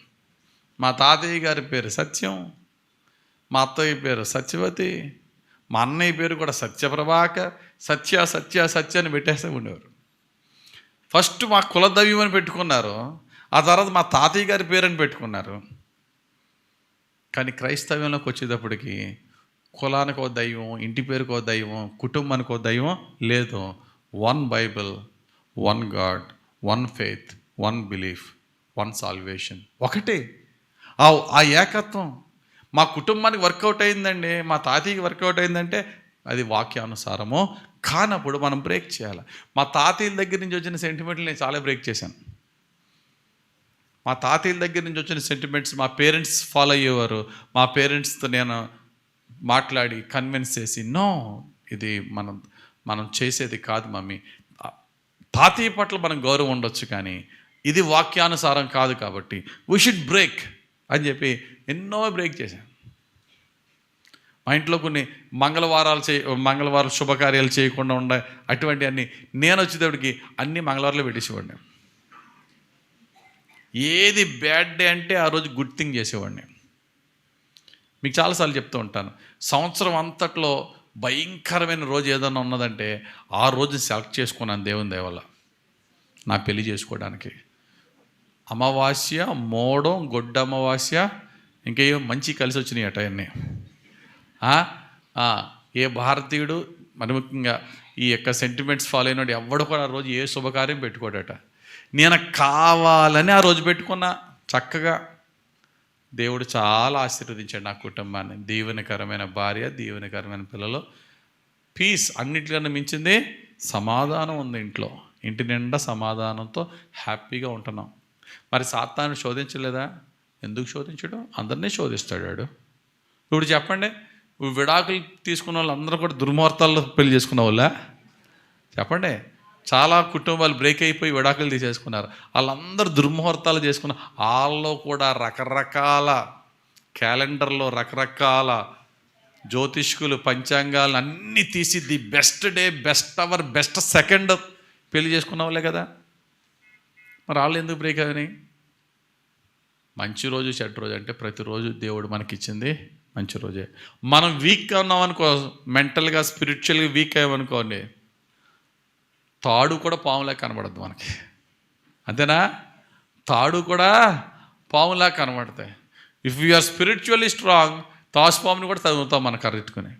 మా తాతయ్య గారి పేరు సత్యం, మా అత్తయ్య పేరు సత్యవతి, మా అన్నయ్య పేరు కూడా సత్యప్రభాకర్. సత్య సత్య సత్య అని పెట్టేస్తే ఉండేవారు. ఫస్ట్ మా కులదైవం అని పెట్టుకున్నారు, ఆ తర్వాత మా తాతయ్య గారి పేరు అని పెట్టుకున్నారు. కానీ క్రైస్తవ్యంలోకి వచ్చేటప్పటికి కులానికి ఒక దైవం, ఇంటి పేరుకో దైవం, కుటుంబానికి ఒక దైవం లేదు. One Bible, one God, one faith, one belief, one salvation. ఒకటే ఆ ఏకత్వం మా కుటుంబానికి వర్కౌట్ అయిందండి, మా తాతయ్యకి వర్కౌట్ అయిందంటే అది వాక్యానుసారము కానప్పుడు మనం బ్రేక్ చేయాలి. మా తాతయ్యల దగ్గర నుంచి వచ్చిన సెంటిమెంట్లు నేను చాలా బ్రేక్ చేశాను. మా తాతయ్యల దగ్గర నుంచి వచ్చిన సెంటిమెంట్స్ మా పేరెంట్స్ ఫాలో అయ్యేవారు. మా పేరెంట్స్తో నేను మాట్లాడి కన్విన్స్ చేసి, నో ఇది మనం చేసేది కాదు మమ్మీ. తాతయ్య పట్ల మనం గౌరవం ఉండొచ్చు, కానీ ఇది వాక్యానుసారం కాదు, కాబట్టి వీ షుడ్ బ్రేక్ అని చెప్పి ఎన్నో బ్రేక్ చేశాను. మా ఇంట్లో కొన్ని మంగళవారం శుభకార్యాలు చేయకుండా ఉండే అటువంటి అన్నీ నేను వచ్చేటప్పటికి అన్ని మంగళవారాలు పెట్టేసేవాడిని. ఏది బ్యాడ్ డే అంటే ఆ రోజు గుడ్ థింగ్ చేసేవాడిని. మీకు చాలాసార్లు చెప్తూ ఉంటాను, సంవత్సరం అంతట్లో భయంకరమైన రోజు ఏదైనా ఉన్నదంటే ఆ రోజు సెలెక్ట్ చేసుకున్నాను దేవుని దయ వల్ల నా పెళ్లి చేసుకోవడానికి. అమావాస్య, మోడం, గొడ్డ అమావాస్య, ఇంకేయో మంచి కలిసి వచ్చినాయి అట అన్నీ. ఏ భారతీయుడు మరి ముఖ్యంగా ఈ యొక్క సెంటిమెంట్స్ ఫాలో అయినాడు ఎవడు కూడా ఆ రోజు ఏ శుభకార్యం పెట్టుకోడట. నేను కావాలని ఆ రోజు పెట్టుకున్నా. చక్కగా దేవుడు చాలా ఆశీర్వదించాడు నా కుటుంబాన్ని. దీవెనకరమైన భార్య, దీవెనకరమైన పిల్లలు, పీస్. అన్నిటికన్నా మించింది సమాధానం ఉంది ఇంట్లో. ఇంటి నిండా సమాధానంతో హ్యాపీగా ఉంటున్నాం. మరి సాతాను శోధించలేదా? ఎందుకు శోధించడం? అందరినీ శోధిస్తాడు వాడు. ఇప్పుడు చెప్పండి, విడాకులు తీసుకున్న వాళ్ళు అందరూ కూడా దుర్మార్గాల్లో పెళ్లి చేసుకున్న వాళ్ళ? చెప్పండి. చాలా కుటుంబాలు బ్రేక్ అయిపోయి విడాకులు తీసేసుకున్నారు. వాళ్ళందరూ దుర్ముహూర్తాలు చేసుకున్న వాళ్ళలో కూడా రకరకాల క్యాలెండర్లో రకరకాల జ్యోతిష్కులు పంచాంగాలు అన్నీ తీసి the best day, best hour, best second పెళ్లి చేసుకున్న వాళ్ళే కదా. మరి వాళ్ళు ఎందుకు బ్రేక్ అవని? మంచి రోజు చెడ్డ రోజు అంటే ప్రతిరోజు దేవుడు మనకిచ్చింది మంచి రోజే. మనం వీక్ ఉన్నామనుకో, మెంటల్గా స్పిరిచువల్గా వీక్ అయ్యామనుకోండి, తాడు కూడా పాములా కనబడద్దు మనకి. అంతేనా? తాడు కూడా పాములా కనబడతాయి. ఇఫ్ యూఆర్ స్పిరిచువల్లీ స్ట్రాంగ్, తాసుపాముని కూడా చదువుతాం మనం కర్రెట్టుకుని.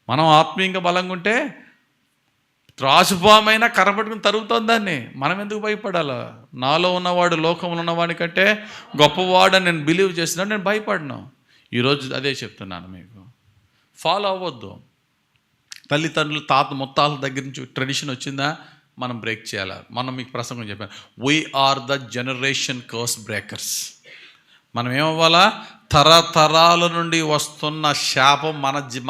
మనం ఆత్మీయంగా బలంగా ఉంటే త్రాసుపామైనా కర్రపట్టుకుని తరుగుతుంది దాన్ని. మనం ఎందుకు భయపడాలా? నాలో ఉన్నవాడు లోకంలో ఉన్నవాడి కంటే గొప్పవాడని నేను బిలీవ్ చేసినా నేను భయపడను. ఈరోజు అదే చెప్తున్నాను మీకు, ఫాలో అవ్వద్దు. తల్లిదండ్రులు, ముత్తాల దగ్గర నుంచి ట్రెడిషన్ వచ్చిందా, మనం బ్రేక్ చేయాలి. మనం మీకు ప్రసంగం చెప్పాను, we are the generation curse breakers. మనం ఏమవ్వాలా? తరతరాల నుండి వస్తున్న శాపం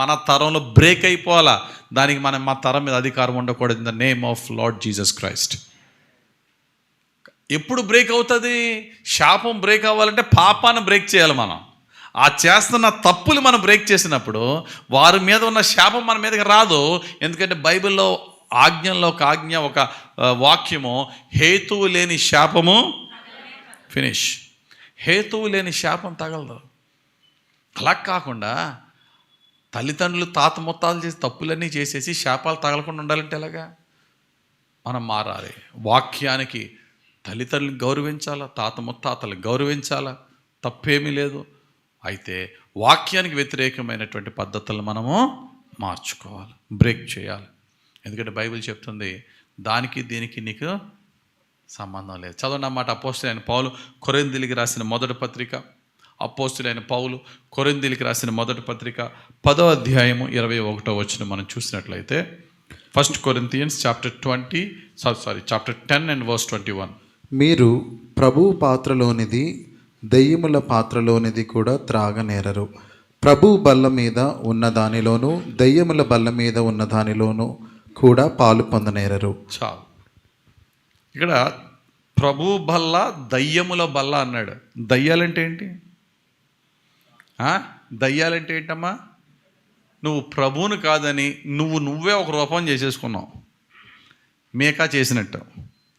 మన తరంలో బ్రేక్ అయిపోవాలా. దానికి మా తరం మీద అధికారం ఉండకూడదు. In the name of lord Jesus Christ. ఎప్పుడు బ్రేక్ అవుతుంది? శాపం బ్రేక్ అవ్వాలంటే పాపాన్ని బ్రేక్ చేయాలి. మనం ఆ చేస్తున్న తప్పులు మనం బ్రేక్ చేసినప్పుడు వారి మీద ఉన్న శాపం మన మీదకి రాదు. ఎందుకంటే బైబిల్లో ఆజ్ఞల్లో ఒక ఆజ్ఞ, ఒక వాక్యము, హేతువు లేని శాపము ఫినిష్. హేతువు లేని శాపం తగలదు. అలా కాకుండా తల్లిదండ్రులు ముత్తాలు చేసి తప్పులన్నీ చేసేసి శాపాలు తగలకుండా ఉండాలంటే ఎలాగా? మనం మారాలి. వాక్యానికి తల్లిదండ్రులను గౌరవించాలా, ముత్తాతలు గౌరవించాలా, తప్పేమీ లేదు. అయితే వాక్యానికి వ్యతిరేకమైనటువంటి పద్ధతులను మనము మార్చుకోవాలి, బ్రేక్ చేయాలి. ఎందుకంటే బైబిల్ చెప్తుంది దానికి దీనికి నీకు సంబంధం లేదు. చదవండి అన్నమాట. అపోస్తులైన పౌలు కొరింథీయులకు రాసిన మొదటి పత్రిక, అపోస్తులైన పౌలు కొరింథీయులకు రాసిన మొదటి పత్రిక 10వ అధ్యాయము 21వ వచనం మనం చూసినట్లయితే, 1 Corinthians చాప్టర్ 10 and verse 21. మీరు ప్రభువు పాత్రలోనిది దెయ్యముల పాత్రలోనిది కూడా త్రాగనేరరు. ప్రభువు బల్ల మీద ఉన్న దానిలోనూ దెయ్యముల బల్ల మీద ఉన్న దానిలోనూ కూడా పాలు పొందనేరరు. చాలు. ఇక్కడ ప్రభు బల్ల, దయ్యముల బల్ల అన్నాడు. దయ్యాలంటే ఏంటి? దయ్యాలంటే ఏంటమ్మా? నువ్వు ప్రభువుని కాదని నువ్వే ఒక రూపం చేసేసుకున్నావు, మేకా చేసినట్టు.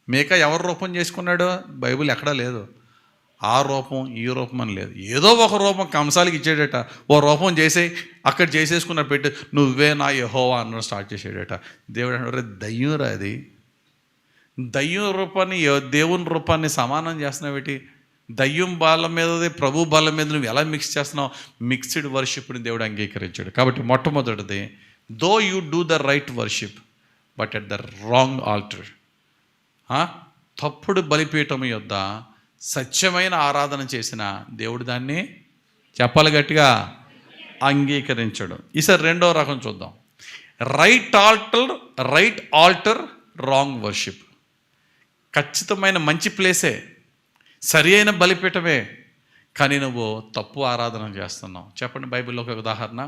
మేకా ఎవరు రూపం చేసుకున్నాడు? బైబిల్ ఎక్కడా లేదు. ఆ రూపం ఈ రూపం అని లేదు. ఏదో ఒక రూపం కంసాలకి ఇచ్చాడట. ఓ రూపం చేసే అక్కడ చేసేసుకున్న పెట్టి నువ్వే నా యెహోవా అన్న స్టార్ట్ చేసాడట. దేవుడు అంటే దయ్యం రా అది. దయ్యం రూపాన్ని దేవుని రూపాన్ని సమానం చేస్తున్నావేటి? దయ్యం బాల మీదది ప్రభు బాల మీద నువ్వు ఎలా మిక్స్ చేస్తున్నావు? మిక్స్డ్ వర్షిప్ని దేవుడు అంగీకరించాడు. కాబట్టి మొట్టమొదటిది, though you do the right worship but at the wrong altar. తప్పుడు బలిపీఠం యొద్ద సత్యమైన ఆరాధన చేసిన దేవుడు దాన్ని చెప్పాలి గట్టిగా అంగీకరించడు. ఈసారి రెండో రకం చూద్దాం. Right altar wrong worship. ఖచ్చితమైన మంచి ప్లేసే, సరి అయిన బలిపీఠమే, కానీ నువ్వు తప్పు ఆరాధన చేస్తున్నావు. చెప్పండి బైబిల్లో ఒక ఉదాహరణ.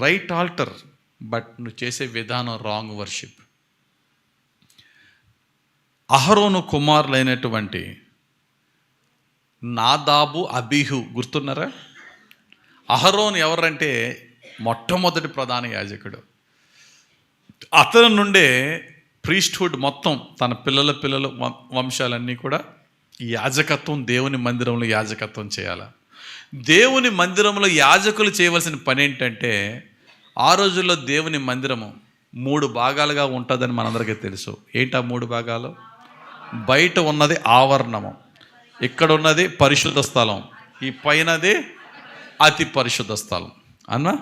రైట్ ఆల్టర్ బట్ నువ్వు చేసే విధానం రాంగ్ వర్షిప్. అహరోను కుమారులైనటువంటి నాదాబు అబీహు గుర్తున్నారా? అహరోను ఎవరంటే మొట్టమొదటి ప్రధాన యాజకుడు. అతని నుండే ప్రీస్ట్హుడ్ మొత్తం తన పిల్లల వంశాలన్నీ కూడా యాజకత్వం, దేవుని మందిరంలో యాజకత్వం చేయాలి. దేవుని మందిరంలో యాజకులు చేయవలసిన పని ఏంటంటే, ఆ రోజుల్లో దేవుని మందిరము 3 భాగాలుగా ఉంటుందని మనందరికీ తెలుసు. ఏంటి ఆ 3 భాగాలు? బయట ఉన్నది ఆవరణము, ఇక్కడ ఉన్నది పరిశుద్ధ స్థలం, ఈ పైనది అతి పరిశుద్ధ స్థలం అన్నా.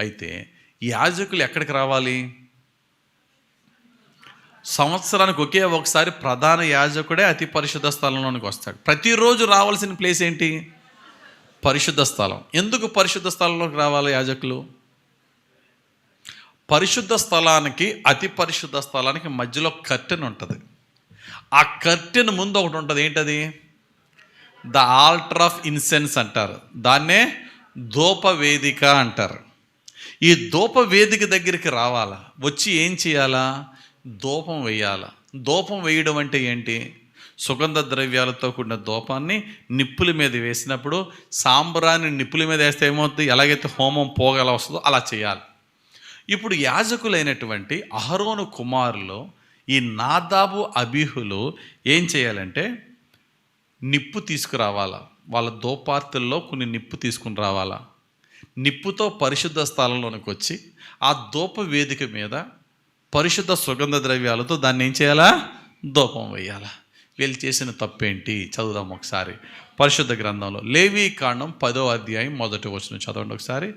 అయితే యాజకులు ఎక్కడికి రావాలి? సంవత్సరానికి ఒకే ఒకసారి ప్రధాన యాజకుడే అతి పరిశుద్ధ స్థలంలోనికి వస్తాడు. ప్రతిరోజు రావాల్సిన ప్లేస్ ఏంటి? పరిశుద్ధ స్థలం. ఎందుకు పరిశుద్ధ స్థలంలోకి రావాలి యాజకులు? పరిశుద్ధ స్థలానికి అతి పరిశుద్ధ స్థలానికి మధ్యలో కర్టెన్ ఉంటుంది. ఆ కర్టెన్ ముందు ఒకటి ఉంటుంది. ఏంటది? ద ఆల్టర్ ఆఫ్ ఇన్సెన్స్ అంటారు. దాన్నే ధూప వేదిక అంటారు. ఈ ధూప వేదిక దగ్గరికి రావాలా, వచ్చి ఏం చేయాలా? ధూపం వేయాలా. ధూపం వేయడం అంటే ఏంటి? సుగంధ ద్రవ్యాలతో కూడిన ధూపాన్ని నిప్పుల మీద వేసినప్పుడు, సాంబ్రాన్ని నిప్పుల మీద వేస్తే ఏమవుతుంది? ఎలాగైతే హోమం పోగల వస్తుందో అలా చేయాలి. ఇప్పుడు యాజకులైనటువంటి అహరోను కుమారులు ఈ నాదాబు అబీహులు ఏం చేయాలంటే, నిప్పు తీసుకురావాలా. వాళ్ళ ధూపార్తుల్లో కొన్ని నిప్పు తీసుకుని రావాలా. నిప్పుతో పరిశుద్ధ స్థలంలోనికి వచ్చి ఆ ధూప వేదిక మీద పరిశుద్ధ సుగంధ ద్రవ్యాలతో దాన్ని ఏం చేయాలా? ధూపం వేయాలా. వీళ్ళు చేసిన తప్పేంటి? చదువుదాం ఒకసారి పరిశుద్ధ గ్రంథంలో. లేవీ కాండం 10వ అధ్యాయం 1వ వచనం చదవండి ఒకసారి.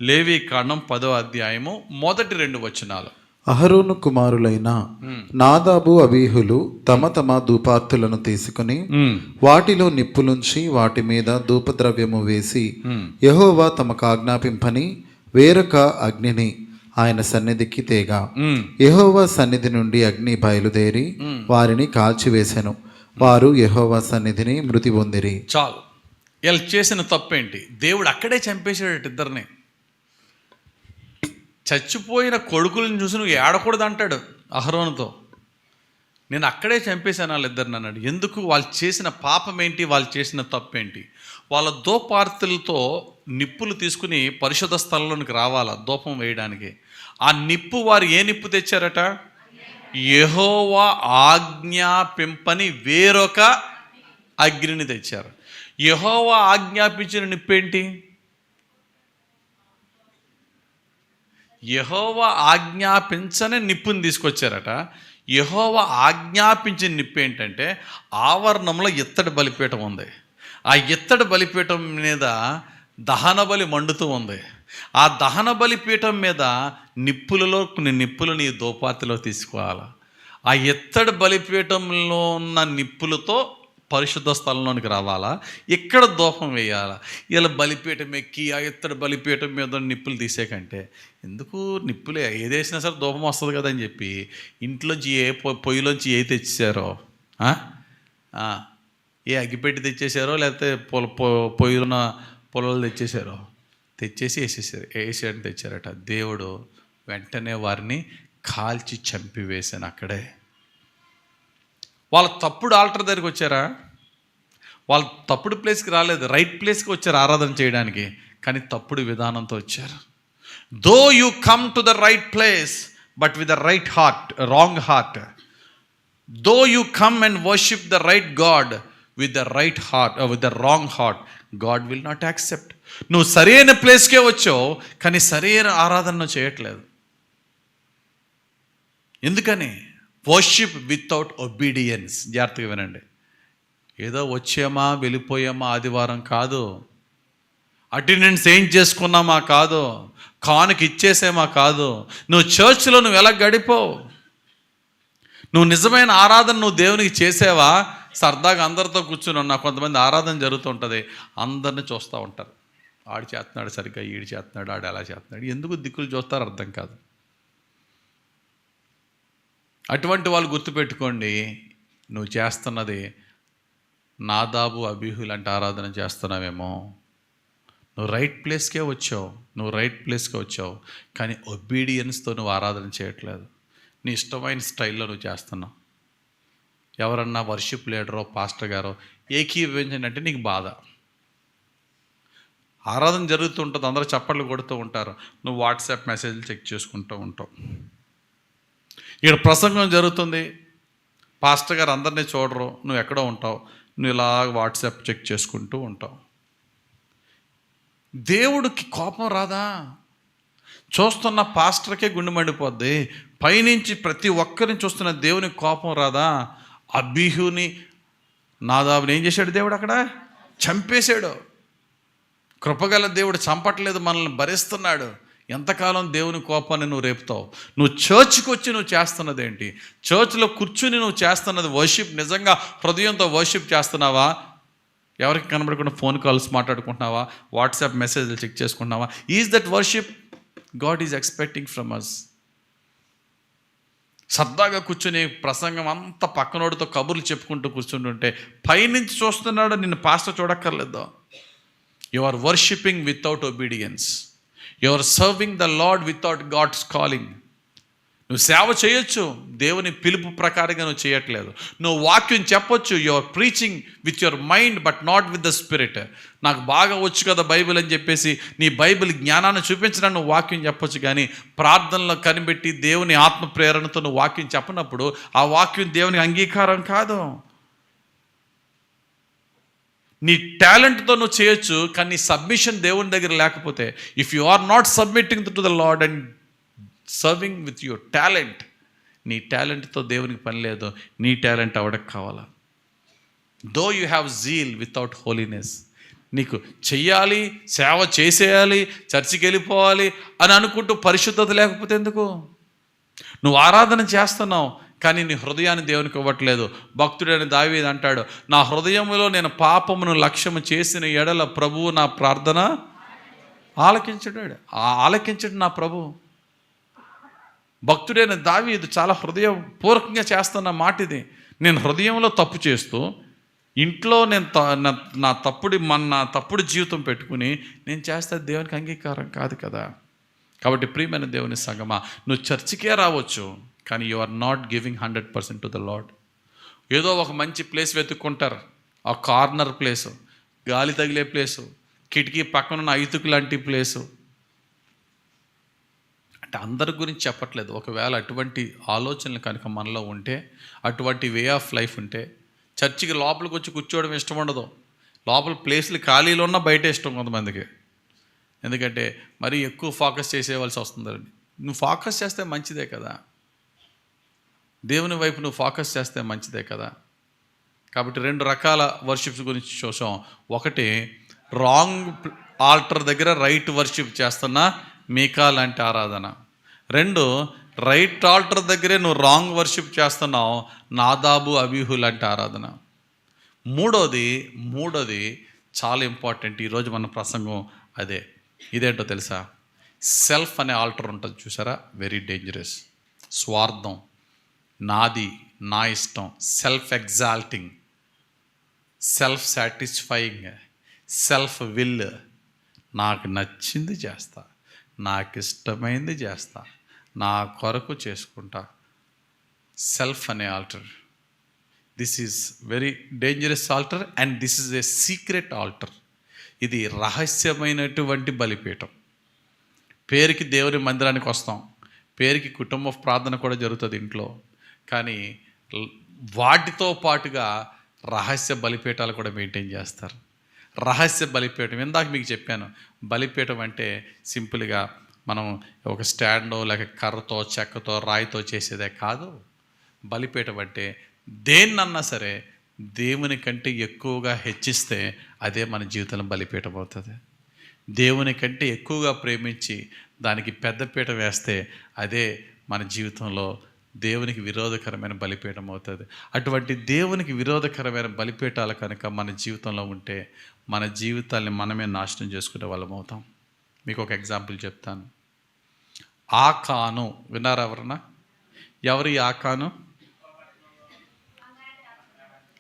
లేవీ కాండం 10వ అధ్యాయము 1-2 వచనాలు. అహరోను కుమారులైన నాదాబు అబీహులు తమ తమ ధూపార్తులను తీసుకుని వాటిలో నిప్పులుంచి వాటి మీద ధూపద్రవ్యము వేసి యెహోవా తమకు ఆజ్ఞాపింపని వేరొక అగ్నిని ఆయన సన్నిధికి తేగా యెహోవా సన్నిధి నుండి అగ్ని బయలుదేరి వారిని కాల్చివేసెను. వారు యెహోవా సన్నిధిని మృతి పొందిరి. చాలు. వీళ్ళు చేసిన తప్పేంటి? దేవుడు అక్కడే చంపేశాడు ఇద్దరిని. చచ్చిపోయిన కొడుకులను చూసి నువ్వు ఏడకూడదు అంటాడు అహరోనుతో. నేను అక్కడే చంపేశాను వాళ్ళిద్దరిని అన్నాడు. ఎందుకు? వాళ్ళు చేసిన పాపం ఏంటి? వాళ్ళు చేసిన తప్పేంటి? వాళ్ళ ధూపార్తులతో నిప్పులు తీసుకుని పరిశుద్ధ స్థలంలోనికి రావాలా ధూపం వేయడానికి. ఆ నిప్పు వారు ఏ నిప్పు తెచ్చారట? యెహోవా ఆజ్ఞాపింపని వేరొక అగ్నిని తెచ్చారు. యెహోవా ఆజ్ఞాపించిన నిప్పేంటి? యెహోవా ఆజ్ఞాపించని నిప్పుని తీసుకొచ్చారట. యెహోవా ఆజ్ఞాపించిన నిప్పు ఏంటంటే, ఆవరణంలో ఇత్తడి బలిపీఠం ఉంది. ఆ ఇత్తడి బలిపీఠం మీద దహన బలి మండుతూ ఉంది. ఆ దహన బలిపీఠం మీద నిప్పులలో కొన్ని నిప్పులు నీ ధూపార్తిలో తీసుకోవాలి. ఆ ఇత్తడి బలిపీఠంలో ఉన్న నిప్పులతో పరిశుద్ధ స్థలంలోనికి రావాలా, ఇక్కడ ధూపం వేయాలా. ఇలా బలిపీఠం ఎక్కి ఆ ఇత్తడి బలిపీఠం మీద నిప్పులు తీసే కంటే ఎందుకు నిప్పులే ఏదేసినా సరే ధూపం వస్తుంది కదా అని చెప్పి ఇంట్లోంచి పొయ్యిలోంచి ఏ తెచ్చేసారో, ఏ అగ్గిపెట్టి తెచ్చేసారో, లేకపోతే పొయ్యిలున్న పొలాలు తెచ్చేసి వేసేయని తెచ్చారట. దేవుడు వెంటనే వారిని కాల్చి చంపివేశాను అక్కడే. వాళ్ళ తప్పుడు ఆల్టర్ దగ్గరికి వచ్చారా? వాళ్ళు తప్పుడు ప్లేస్కి రాలేదు, రైట్ ప్లేస్కి వచ్చారు ఆరాధన చేయడానికి. కానీ తప్పుడు విధానంతో వచ్చారు. Though you come to the right place but with the right heart, wrong heart. Though you come and worship the right God with the right heart with the wrong heart, God will not accept. నువ్వు సరైన ప్లేస్కే వచ్చావు, కానీ సరైన ఆరాధన నువ్వు చేయట్లేదు. ఎందుకని? Worship without obedience. జాగ్రత్తగా వినండి. ఏదో వచ్చామా వెళ్ళిపోయామా ఆదివారం కాదు, అటెండెన్స్ ఏం చేసుకున్నామా కాదు, కానుక ఇచ్చేసేమా కాదు. నువ్వు చర్చ్లో నువ్వు ఎలా గడిపోవు? నువ్వు నిజమైన ఆరాధన నువ్వు దేవునికి చేసేవా? సరదాగా అందరితో కూర్చుని ఉన్నా. కొంతమంది ఆరాధన జరుగుతుంటుంది, అందరిని చూస్తూ ఉంటారు. ఆడు చేస్తున్నాడు సరిగ్గా, ఈడు చేస్తున్నాడు, ఆడు ఎలా చేస్తున్నాడు, ఎందుకు దిక్కులు చూస్తారో అర్థం కాదు. అటువంటి వాళ్ళు గుర్తుపెట్టుకోండి, నువ్వు చేస్తున్నది నాదాబు అబీహు లాంటి ఆరాధన చేస్తున్నావేమో. నువ్వు రైట్ ప్లేస్కే వచ్చావు, కానీ ఒబీడియన్స్తో నువ్వు ఆరాధన చేయట్లేదు. నీ ఇష్టమైన స్టైల్లో నువ్వు చేస్తున్నావు. ఎవరన్నా వర్షిప్ లీడరో పాస్టర్ గారో ఏకీభవించండి అంటే నీకు బాధ. ఆరాధన జరుగుతుంటుంది, అందరూ చప్పట్లు కొడుతూ ఉంటారు, నువ్వు వాట్సాప్ మెసేజ్లు చెక్ చేసుకుంటూ ఉంటావు. ఇక్కడ ప్రసంగం జరుగుతుంది, పాస్టర్ గారు అందరినీ చూడరు, నువ్వు ఎక్కడో ఉంటావు, నువ్వు ఇలా వాట్సాప్ చెక్ చేసుకుంటూ ఉంటావు. దేవుడికి కోపం రాదా? చూస్తున్న పాస్టర్కే గుండె మండిపోద్ది, పైనుంచి ప్రతి ఒక్కరిని చూస్తున్న దేవునికి కోపం రాదా? అబీహుని నాదాబుని ఏం చేశాడు దేవుడు? అక్కడ చంపేశాడు. కృపగల దేవుడు చంపట్లేదు, మనల్ని భరిస్తున్నాడు. ఎంతకాలం దేవుని కోపాన్ని నువ్వు రేపుతావు? నువ్వు చర్చ్కి వచ్చి నువ్వు చేస్తున్నది ఏంటి? చర్చ్లో కూర్చుని నువ్వు చేస్తున్నది వర్షిప్? నిజంగా హృదయంతో వర్షిప్ చేస్తున్నావా? ఎవరికి కనబడకుండా ఫోన్ కాల్స్ మాట్లాడుకుంటున్నావా? వాట్సాప్ మెసేజ్లు చెక్ చేసుకుంటున్నావా? Is that worship God is expecting from us? సరదాగా కూర్చుని ప్రసంగం అంతా పక్కనోడితో కబుర్లు చెప్పుకుంటూ కూర్చుంటుంటే పైనుంచి చూస్తున్నాడు, నిన్ను పాస్టర్ చూడక్కర్లేదు. You are worshipping without obedience. You are serving the Lord without God's calling. నువ్వు సేవ చేయొచ్చు, దేవుని పిలుపు ప్రకారంగా నువ్వు చేయట్లేదు. నువ్వు వాక్యం చెప్పొచ్చు, you are preaching with your mind but not with the spirit. నాకు బాగా వచ్చు కదా బైబిల్ అని చెప్పేసి నీ బైబిల్ జ్ఞానాన్ని చూపించడానికి నువ్వు వాక్యం చెప్పొచ్చు, కానీ ప్రార్థనలో కనిపెట్టి దేవుని ఆత్మ ప్రేరణతో నువ్వు వాక్యం చెప్పనప్పుడు ఆ వాక్యం దేవునికి అంగీకారం కాదు. నీ టాలెంట్తో నువ్వు చేయొచ్చు, కానీ నీ సబ్మిషన్ దేవుని దగ్గర లేకపోతే, if you are not submitting to the Lord and serving with your talent, నీ టాలెంట్తో దేవునికి పని లేదు, నీ టాలెంట్ అవడకు కావాలా. Though you have zeal without holiness. నీకు చెయ్యాలి, సేవ చేసేయాలి, చర్చికి వెళ్ళిపోవాలి అని అనుకుంటూ పరిశుద్ధత లేకపోతే ఎందుకు? నువ్వు ఆరాధన చేస్తున్నావు, కానీ నీ హృదయాన్ని దేవునికి ఇవ్వట్లేదు. భక్తుడైన దావీదు అంటాడు, నా హృదయంలో నేను పాపమును లక్ష్యము చేసిన ఎడల ప్రభువు నా ప్రార్థన ఆలకించడు నా ప్రభు. భక్తుడైన దావీదు చాలా హృదయపూర్వకంగా చేస్తున్న మాట ఇది. నేను హృదయంలో తప్పు చేస్తూ ఇంట్లో నేను నా తప్పుడు జీవితం పెట్టుకుని నేను చేస్తే దేవునికి అంగీకారం కాదు కదా. కాబట్టి ప్రియమైన దేవుని సంగమా, నువ్వు చర్చికే రావచ్చు, కానీ you are not giving 100% to the Lord. ఏదో ఒక మంచి ప్లేస్ వెతుక్కుంటారు, ఆ కార్నర్ ప్లేసు, గాలి తగిలే ప్లేసు, కిటికీ పక్కనున్న ఐతుకు లాంటి ప్లేసు. అంటే అందరి గురించి చెప్పట్లేదు. ఒకవేళ అటువంటి ఆలోచనలు కనుక మనలో ఉంటే, అటువంటి వే ఆఫ్ లైఫ్ ఉంటే, చర్చికి లోపలికి వచ్చి కూర్చోవడం ఇష్టం ఉండదు. లోపల ప్లేస్లు ఖాళీలో ఉన్నా బయట ఇష్టం కొంతమందికి. ఎందుకంటే మరీ ఎక్కువ ఫోకస్ చేసేవలసి వస్తుందండి. నువ్వు ఫోకస్ చేస్తే మంచిదే కదా, దేవుని వైపు నువ్వు ఫోకస్ చేస్తే మంచిదే కదా. కాబట్టి 2 రకాల వర్షిప్స్ గురించి చూసాం. ఒకటి, రాంగ్ ఆల్టర్ దగ్గర రైట్ వర్షిప్ చేస్తున్న మీకా లాంటి ఆరాధన. 2, రైట్ ఆల్టర్ దగ్గరే నువ్వు రాంగ్ వర్షిప్ చేస్తున్నావు, నాదాబు అబీహు లాంటి ఆరాధన. మూడోది చాలా ఇంపార్టెంట్, ఈరోజు మన ప్రసంగం అదే. ఇదేంటో తెలుసా? సెల్ఫ్ అనే ఆల్టర్ ఉంటుంది చూసారా, వెరీ డేంజరస్. స్వార్థం, నాది, నా ఇష్టం, self exalting, self satisfying, self will. నాకు నచ్చింది చేస్తా, నాకు ఇష్టమైంది చేస్తా, నా కొరకు చేసుకుంటా. సెల్ఫ్ అనే altar, this is very dangerous altar and this is a secret altar. ఇది రహస్యమైనటువంటి బలిపీఠం. పేరుకి దేవుని మందిరానికి వస్తాం, పేరుకి కుటుంబ ప్రార్థన కూడా జరుగుతుంది ఇంట్లో, కానీ వాటితో పాటుగా రహస్య బలిపీఠాలు కూడా మెయింటైన్ చేస్తారు. రహస్య బలిపీఠం ఇందాక మీకు చెప్పాను. బలిపీఠం అంటే సింపుల్గా మనం ఒక స్టాండో లేక కర్రతో చెక్కతో రాయితో చేసేదే కాదు. బలిపీఠం అంటే దేన్నన్నా సరే దేవుని కంటే ఎక్కువగా హెచ్చిస్తే అదే మన జీవితంలో బలిపీఠం అవుతుంది. దేవుని కంటే ఎక్కువగా ప్రేమించి దానికి పెద్దపీట వేస్తే అదే మన జీవితంలో దేవునికి విరోధకరమైన బలిపీఠం అవుతుంది. అటువంటి దేవునికి విరోధకరమైన బలిపీఠాలు కనుక మన జీవితంలో ఉంటే మన జీవితాన్ని మనమే నాశనం చేసుకునే వాళ్ళం అవుతాం. మీకు ఒక ఎగ్జాంపుల్ చెప్తాను. ఆకాను విన్నారా ఎవరన్నా? ఎవరు ఈ ఆకాను?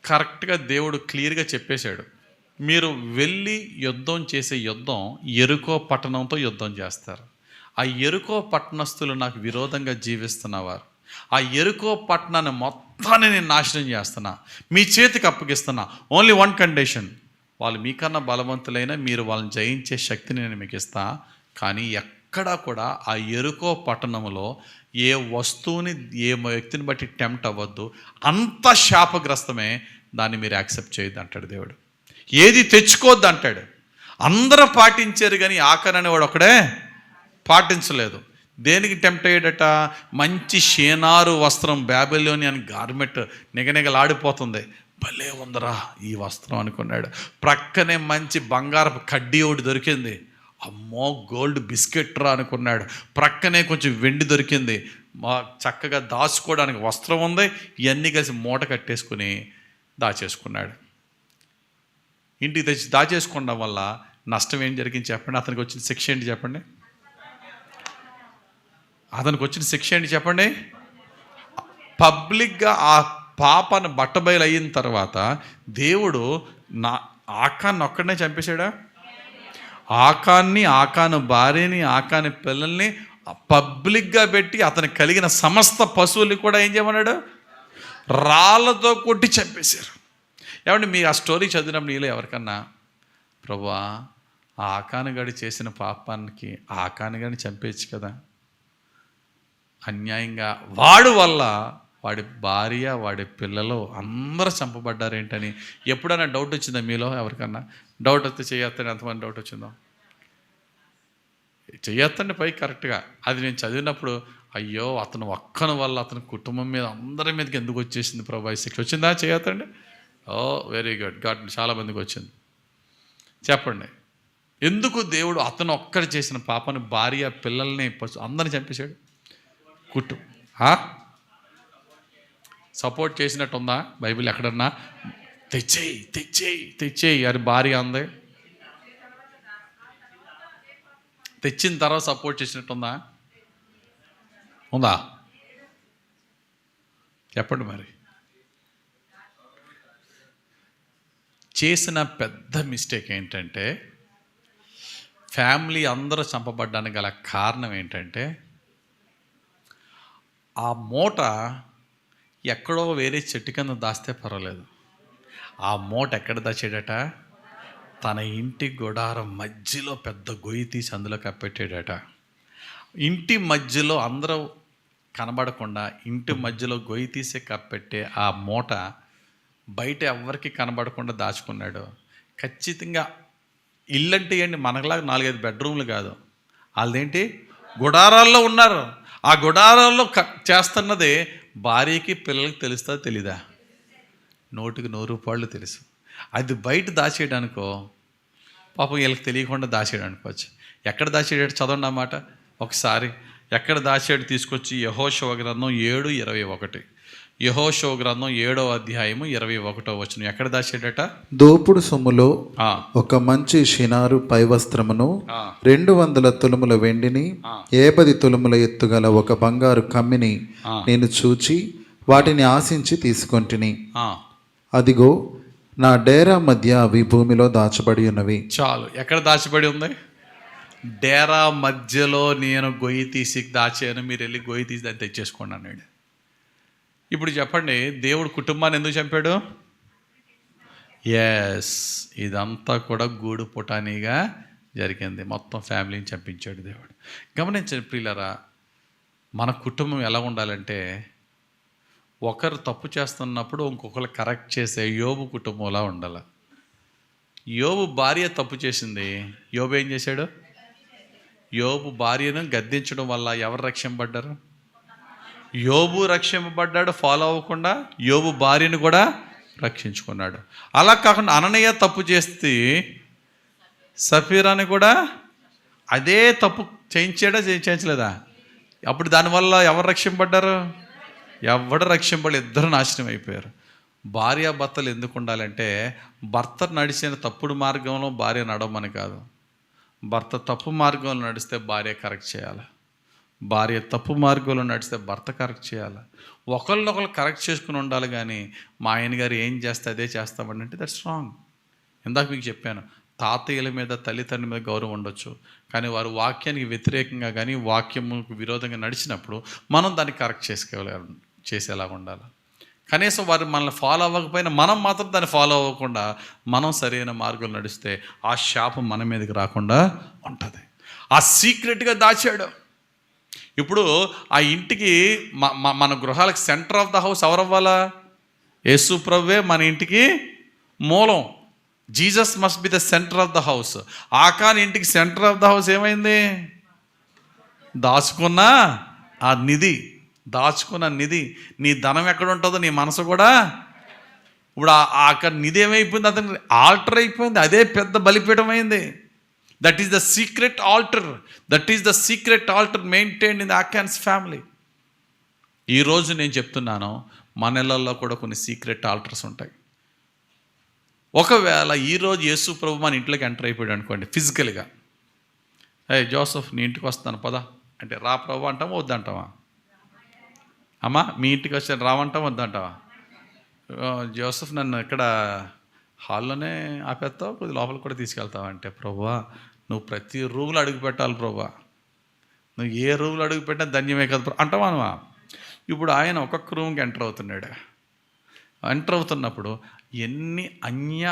కరెక్ట్గా దేవుడు క్లియర్గా చెప్పేశాడు, మీరు వెళ్ళి యుద్ధం చేసే యుద్ధం ఎరుకో పట్టణంతో యుద్ధం చేస్తారు. ఆ ఎరుకో పట్టణస్థులు నాకు విరోధంగా జీవిస్తున్నవారు, ఆ ఎరుకో పట్టణాన్ని మొత్తాన్ని నేను నాశనం చేస్తున్నా, మీ చేతికి అప్పగిస్తున్నా. ఓన్లీ వన్ కండిషన్, వాళ్ళు మీకన్నా బలవంతులైనా మీరు వాళ్ళని జయించే శక్తిని నేను మీకు ఇస్తా. కానీ ఎక్కడా కూడా ఆ ఎరుకో పట్టణంలో ఏ వస్తువుని ఏ వ్యక్తిని బట్టి టెంప్ట్ అవ్వద్దు, అంత శాపగ్రస్తమే, దాన్ని మీరు యాక్సెప్ట్ చేయొద్దు అంటాడు దేవుడు. ఏది తెచ్చుకోవద్దు అంటాడు. అందరూ పాటించారు కానీ ఆకాన్ అనేవాడు ఒకడే పాటించలేదు. దేనికి టెంప్ట్ అయ్యాడట? మంచి షేనారు వస్త్రం, బాబిలోనియన్ గార్మెంట్ నిగనిగలాడిపోతుంది, భలే ఉందరా ఈ వస్త్రం అనుకున్నాడు. ప్రక్కనే మంచి బంగారపు కడ్డీ ఒకటి దొరికింది, అమ్మో గోల్డ్ బిస్కెట్ రా అనుకున్నాడు. ప్రక్కనే కొంచెం వెండి దొరికింది, చక్కగా దాచుకోవడానికి వస్త్రం ఉంది, ఇవన్నీ కలిసి మూట కట్టేసుకుని దాచేసుకున్నాడు. ఇంటికి తెచ్చి దాచేసుకోవడం వల్ల నష్టం ఏం జరిగింది చెప్పండి? అతనికి వచ్చిన శిక్ష ఏంటి చెప్పండి? అతనికి వచ్చిన శిక్ష ఏంటి చెప్పండి? పబ్లిక్గా ఆ పాపను బట్టబయలు అయిన తర్వాత దేవుడు ఆకాన్ని ఒక్కడనే చంపేశాడా? ఆకాను భార్యని, ఆకాని పిల్లల్ని పబ్లిక్గా పెట్టి అతనికి కలిగిన సమస్త పశువుల్ని కూడా ఏం చేయమన్నాడు? రాళ్ళతో కొట్టి చంపేశారు. ఏమంటే మీరు ఆ స్టోరీ చదివినప్పుడు నీలో ఎవరికన్నా, ప్రభువా ఆ ఆకానుగాడి చేసిన పాపానికి ఆకానుగాడిని చంపేయచ్చు కదా, అన్యాయంగా వాడు వల్ల వాడి భార్య వాడి పిల్లలు అందరూ చంపబడ్డారేంటని ఎప్పుడైనా డౌట్ వచ్చిందా మీలో ఎవరికన్నా? డౌట్ వస్తే చేయొద్దండి. ఎంతమంది డౌట్ వచ్చిందో చేయొద్దండి పైకి కరెక్ట్గా. అది నేను చదివినప్పుడు అయ్యో అతను ఒక్కని వల్ల అతని కుటుంబం మీద అందరి మీదకి ఎందుకు వచ్చేసింది ప్రభు ఈ శిక్ష వచ్చిందా? చేయొద్దండి. ఓ వెరీ గుడ్, గాడ్ చాలామందికి వచ్చింది. చెప్పండి, ఎందుకు దేవుడు అతను ఒక్కడు చేసిన పాపను భార్య పిల్లల్ని అందరిని చంపేశాడు? సపోర్ట్ చేసినట్టు ఉందా బైబిల్ ఎక్కడన్నా? తెచ్చేయి తెచ్చేయి తెచ్చేయి అని భార్య అంది. తెచ్చిన తర్వాత సపోర్ట్ చేసినట్టుందా? ఉందా? చెప్పండి మరి. చేసిన పెద్ద మిస్టేక్ ఏంటంటే, ఫ్యామిలీ అందరూ చంపబడ్డానికి గల కారణం ఏంటంటే, ఆ మూట ఎక్కడో వేరే చెట్టు కింద దాస్తే పర్వాలేదు, ఆ మూట ఎక్కడ దాచాడట? తన ఇంటి గుడారం మధ్యలో పెద్ద గొయ్యి తీసి అందులో కప్పెట్టాడట. ఇంటి మధ్యలో అందరూ కనబడకుండా ఇంటి మధ్యలో గొయ్యి తీసి కప్పెట్టే ఆ మూట బయట ఎవరికి కనబడకుండా దాచుకున్నాడు. ఖచ్చితంగా ఇల్లంటే ఏంటి, మనకులాగా 4-5 బెడ్రూమ్లు కాదు, వాళ్ళేంటి గుడారాల్లో ఉన్నారు. ఆ గుడారాల్లో చేస్తున్నది భార్యకి పిల్లలకి తెలుస్తా తెలీదా? 100% తెలుసు. అది బయట దాచేయడానికో పాపం వీళ్ళకి తెలియకుండా దాచేయడం అనుకోవచ్చు. ఎక్కడ దాచేయడం చదవండి అన్నమాట ఒకసారి. ఎక్కడ దాచేయడం తీసుకొచ్చి యెహోషువ గ్రంథం 7:21. యెహోషువ గ్రంథం 7వ అధ్యాయము 21వ వచనం. ఎక్కడ దాచేయడట? దోపుడు సొమ్ములో ఒక మంచి షినారు పై వస్త్రమును, 200 తులముల వెండిని, 50 తులముల ఎత్తుగల ఒక బంగారు కమ్మిని నేను చూచి వాటిని ఆశించి తీసుకొంటిని. అదిగో నా డేరా మధ్య అవి భూమిలో దాచబడి ఉన్నవి. చాలు. ఎక్కడ దాచబడి ఉంది? డేరా మధ్యలో నేను గొయ్యి తీసి దాచాను, మీరు వెళ్ళి గొయ్యి తీసి దాన్ని తెచ్చేసుకోండి అన్నాడు. ఇప్పుడు చెప్పండి, దేవుడు కుటుంబాన్ని ఎందుకు చంపాడు? ఎస్, ఇదంతా కూడా గూడు పుటానీగా జరిగింది. మొత్తం ఫ్యామిలీని చంపించాడు దేవుడు. గమనించండి ప్రియులారా, మన కుటుంబం ఎలా ఉండాలంటే ఒకరు తప్పు చేస్తున్నప్పుడు ఇంకొకరు కరెక్ట్ చేసే యోబు కుటుంబంలా ఉండాలి. యోబు భార్య తప్పు చేసింది, యోబు ఏం చేశాడు? యోబు భార్యను గద్దించడం వల్ల ఎవరు రక్షింపబడ్డారు? యోబు రక్షింపబడ్డాడు ఫాలో అవ్వకుండా, యోబు భార్యను కూడా రక్షించుకున్నాడు. అలా కాకుండా అననీయ తప్పు చేస్తే సఫీరాని కూడా అదే తప్పు చేయించాడా చేయించలేదా? అప్పుడు దానివల్ల ఎవరు రక్షింపబడ్డారు? ఎవడు రక్షింపబడి, ఇద్దరు నాశనం అయిపోయారు. భార్యాభర్తలు ఎందుకు ఉండాలంటే, భర్త నడిచిన తప్పుడు మార్గంలో భార్య నడవమని కాదు, భర్త తప్పు మార్గంలో నడిస్తే భార్య కరెక్ట్ చేయాలి, భార్య తప్పు మార్గంలో నడిస్తే భర్త కరెక్ట్ చేయాలి. ఒకరినొకరు కరెక్ట్ చేసుకుని ఉండాలి. కానీ మా ఆయన గారు ఏం చేస్తే అదే చేస్తామంటే దట్స్ రాంగ్. ఇందాక మీకు చెప్పాను, తాతయ్యల మీద తల్లిదండ్రుల మీద గౌరవం ఉండొచ్చు, కానీ వారు వాక్యానికి వ్యతిరేకంగా కానీ వాక్యముకు విరోధంగా నడిచినప్పుడు మనం దాన్ని కరెక్ట్ చేసేలాగా ఉండాలి. కనీసం వారు మనల్ని ఫాలో అవ్వకపోయినా మనం మాత్రం దాన్ని ఫాలో అవ్వకుండా మనం సరైన మార్గం నడిస్తే ఆ శాపం మన మీదకి రాకుండా ఉంటుంది. ఆ సీక్రెట్గా దాచాడు. ఇప్పుడు ఆ ఇంటికి మన గృహాలకు సెంటర్ ఆఫ్ ద హౌస్ ఎవరవ్వాలా? యేసు ప్రభువే మన ఇంటికి మూలం. Jesus must be the centre of the house. Achan ఇంటికి సెంటర్ ఆఫ్ ద హౌస్ ఏమైంది? దాచుకున్న ఆ నిధి, దాచుకున్న నిధి. నీ ధనం ఎక్కడ ఉంటుందో నీ మనసు కూడా. ఇప్పుడు అక్కడ నిధి ఏమైపోయింది? అతనికి ఆల్టర్ అయిపోయింది. అదే పెద్ద బలిపీఠం అయింది. That is the secret altar. That is the secret altar maintained in the Achan's family. ఈరోజు నేను చెప్తున్నాను, మన ఇళ్ళల్లో కూడా కొన్ని సీక్రెట్ ఆల్టర్స్ ఉంటాయి. ఒకవేళ ఈరోజు యేసు ప్రభు మన ఇంట్లోకి ఎంటర్ అయిపోయాడు అనుకోండి ఫిజికల్గా, జోసఫ్ నీ ఇంటికి వస్తాను పద అంటే రా ప్రభు అంటావా వద్దంటావా? అమ్మా మీ ఇంటికి వచ్చాను రావంటావా వద్దంటావా? జోసఫ్ నన్ను ఇక్కడ హాల్లోనే ఆపేస్తావు, కొద్ది లోపలికి కూడా తీసుకెళ్తావా అంటే, ప్రభువా నువ్వు ప్రతి రూమ్లో అడుగు పెట్టాలి ప్రభువా, నువ్వు ఏ రూమ్లో అడుగు పెట్టినా ధన్యమే కదా అంటావా నువ్వా? ఇప్పుడు ఆయన ఒక్కొక్క రూమ్కి ఎంటర్ అవుతున్నాడు. ఎంటర్ అవుతున్నప్పుడు ఎన్ని అన్య